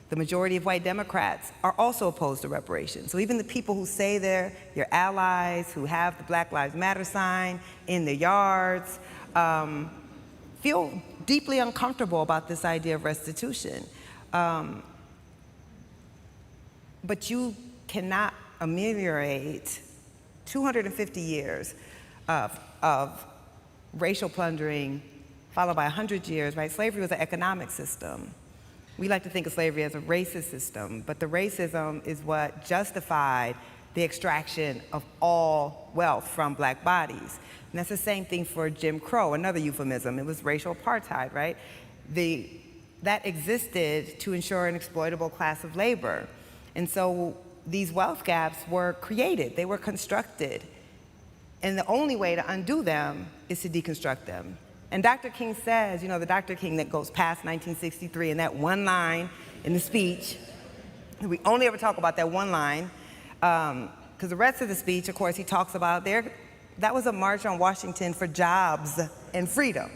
The majority of white Democrats are also opposed to reparations. So even the people who say they're your allies, who have the Black Lives Matter sign in their yards, feel deeply uncomfortable about this idea of restitution. But you cannot ameliorate 250 years of racial plundering, followed by 100 years, right? Slavery was an economic system. We like to think of slavery as a racist system, but the racism is what justified the extraction of all wealth from black bodies. And that's the same thing for Jim Crow, another euphemism. It was racial apartheid, right? That existed to ensure an exploitable class of labor. And so these wealth gaps were created, they were constructed. And the only way to undo them is to deconstruct them. And Dr. King says, you know, the Dr. King that goes past 1963 and that one line in the speech, we only ever talk about that one line, because the rest of the speech, of course, he talks about that was a march on Washington for jobs and freedom.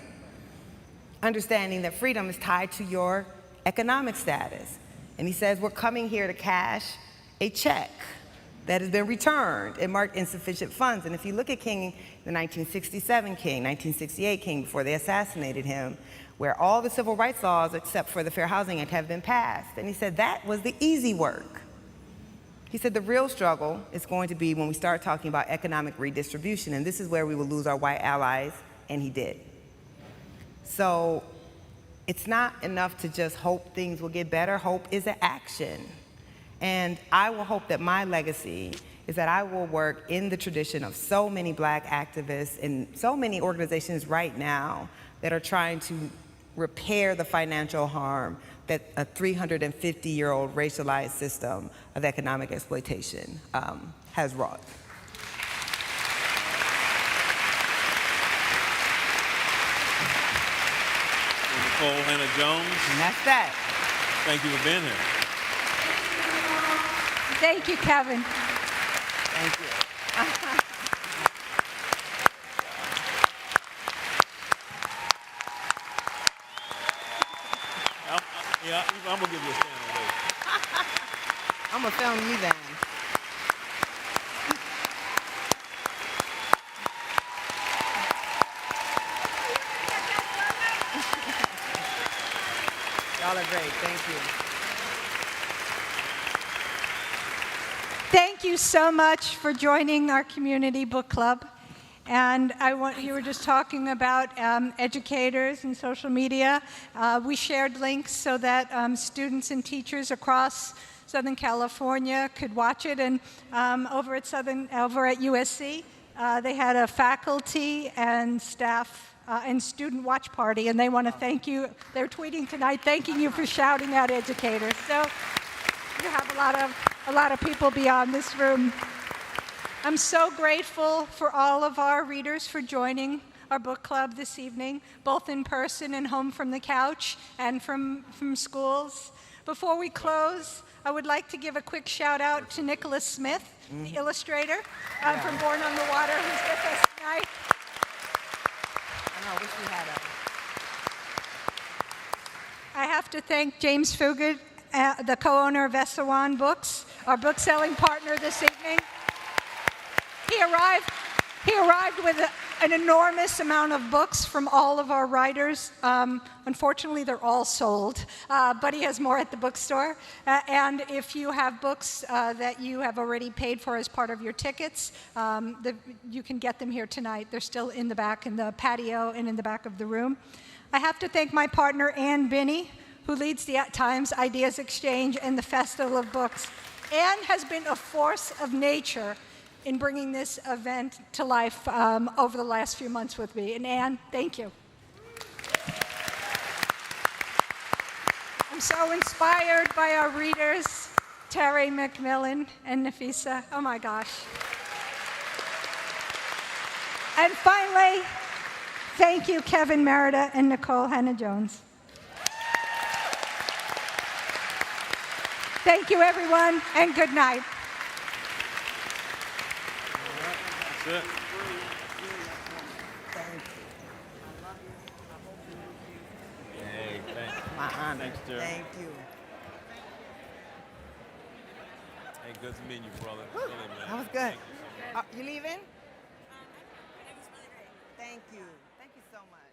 Understanding that freedom is tied to your economic status. And he says, we're coming here to cash a check that has been returned and marked insufficient funds. And if you look at King, the 1967 King, 1968 King, before they assassinated him, where all the civil rights laws except for the Fair Housing Act have been passed. And he said that was the easy work. He said the real struggle is going to be when we start talking about economic redistribution, and this is where we will lose our white allies, and he did. So it's not enough to just hope things will get better. Hope is an action. And I will hope that my legacy is that I will work in the tradition of so many black activists and so many organizations right now that are trying to repair the financial harm that a 350-year-old racialized system of economic exploitation has wrought. Nikole Hannah-Jones. And that's that. Thank you for being here. Thank you, Kevin. Thank you. Yeah, I'm gonna give you a stand ovation. I'm gonna film you then. Y'all are great. Thank you. Thank you so much for joining our community book club. And you were just talking about educators and social media. We shared links so that students and teachers across Southern California could watch it. And over at USC, they had a faculty and staff and student watch party, and they want to thank you. They're tweeting tonight, thanking you for shouting out educators. So you have a lot of people beyond this room. I'm so grateful for all of our readers for joining our book club this evening, both in person and home from the couch and from schools. Before we close, I would like to give a quick shout out to Nicholas Smith, the illustrator from Born on the Water, who's with us tonight. I wish we had a... I have to thank James Fugard, the co-owner of Essawan Books, our book-selling partner this evening. He arrived with an enormous amount of books from all of our writers. Unfortunately, they're all sold, but he has more at the bookstore. And if you have books that you have already paid for as part of your tickets, you can get them here tonight. They're still in the back, in the patio and in the back of the room. I have to thank my partner, Ann Binney, who leads the Times Ideas Exchange and the Festival of Books. Ann has been a force of nature in bringing this event to life over the last few months with me. And Ann, thank you. I'm so inspired by our readers, Terry McMillan and Nafisa. Oh my gosh. And finally, thank you, Kevin Merida and Nikole Hannah-Jones. Thank you, everyone, and good night. That's it. Hey, thanks. My honor. Thanks, Jerry. Thank you. Hey, good to meet you, brother. Really, man. That was good. Thank you so much. You leaving? Thank you. Thank you so much.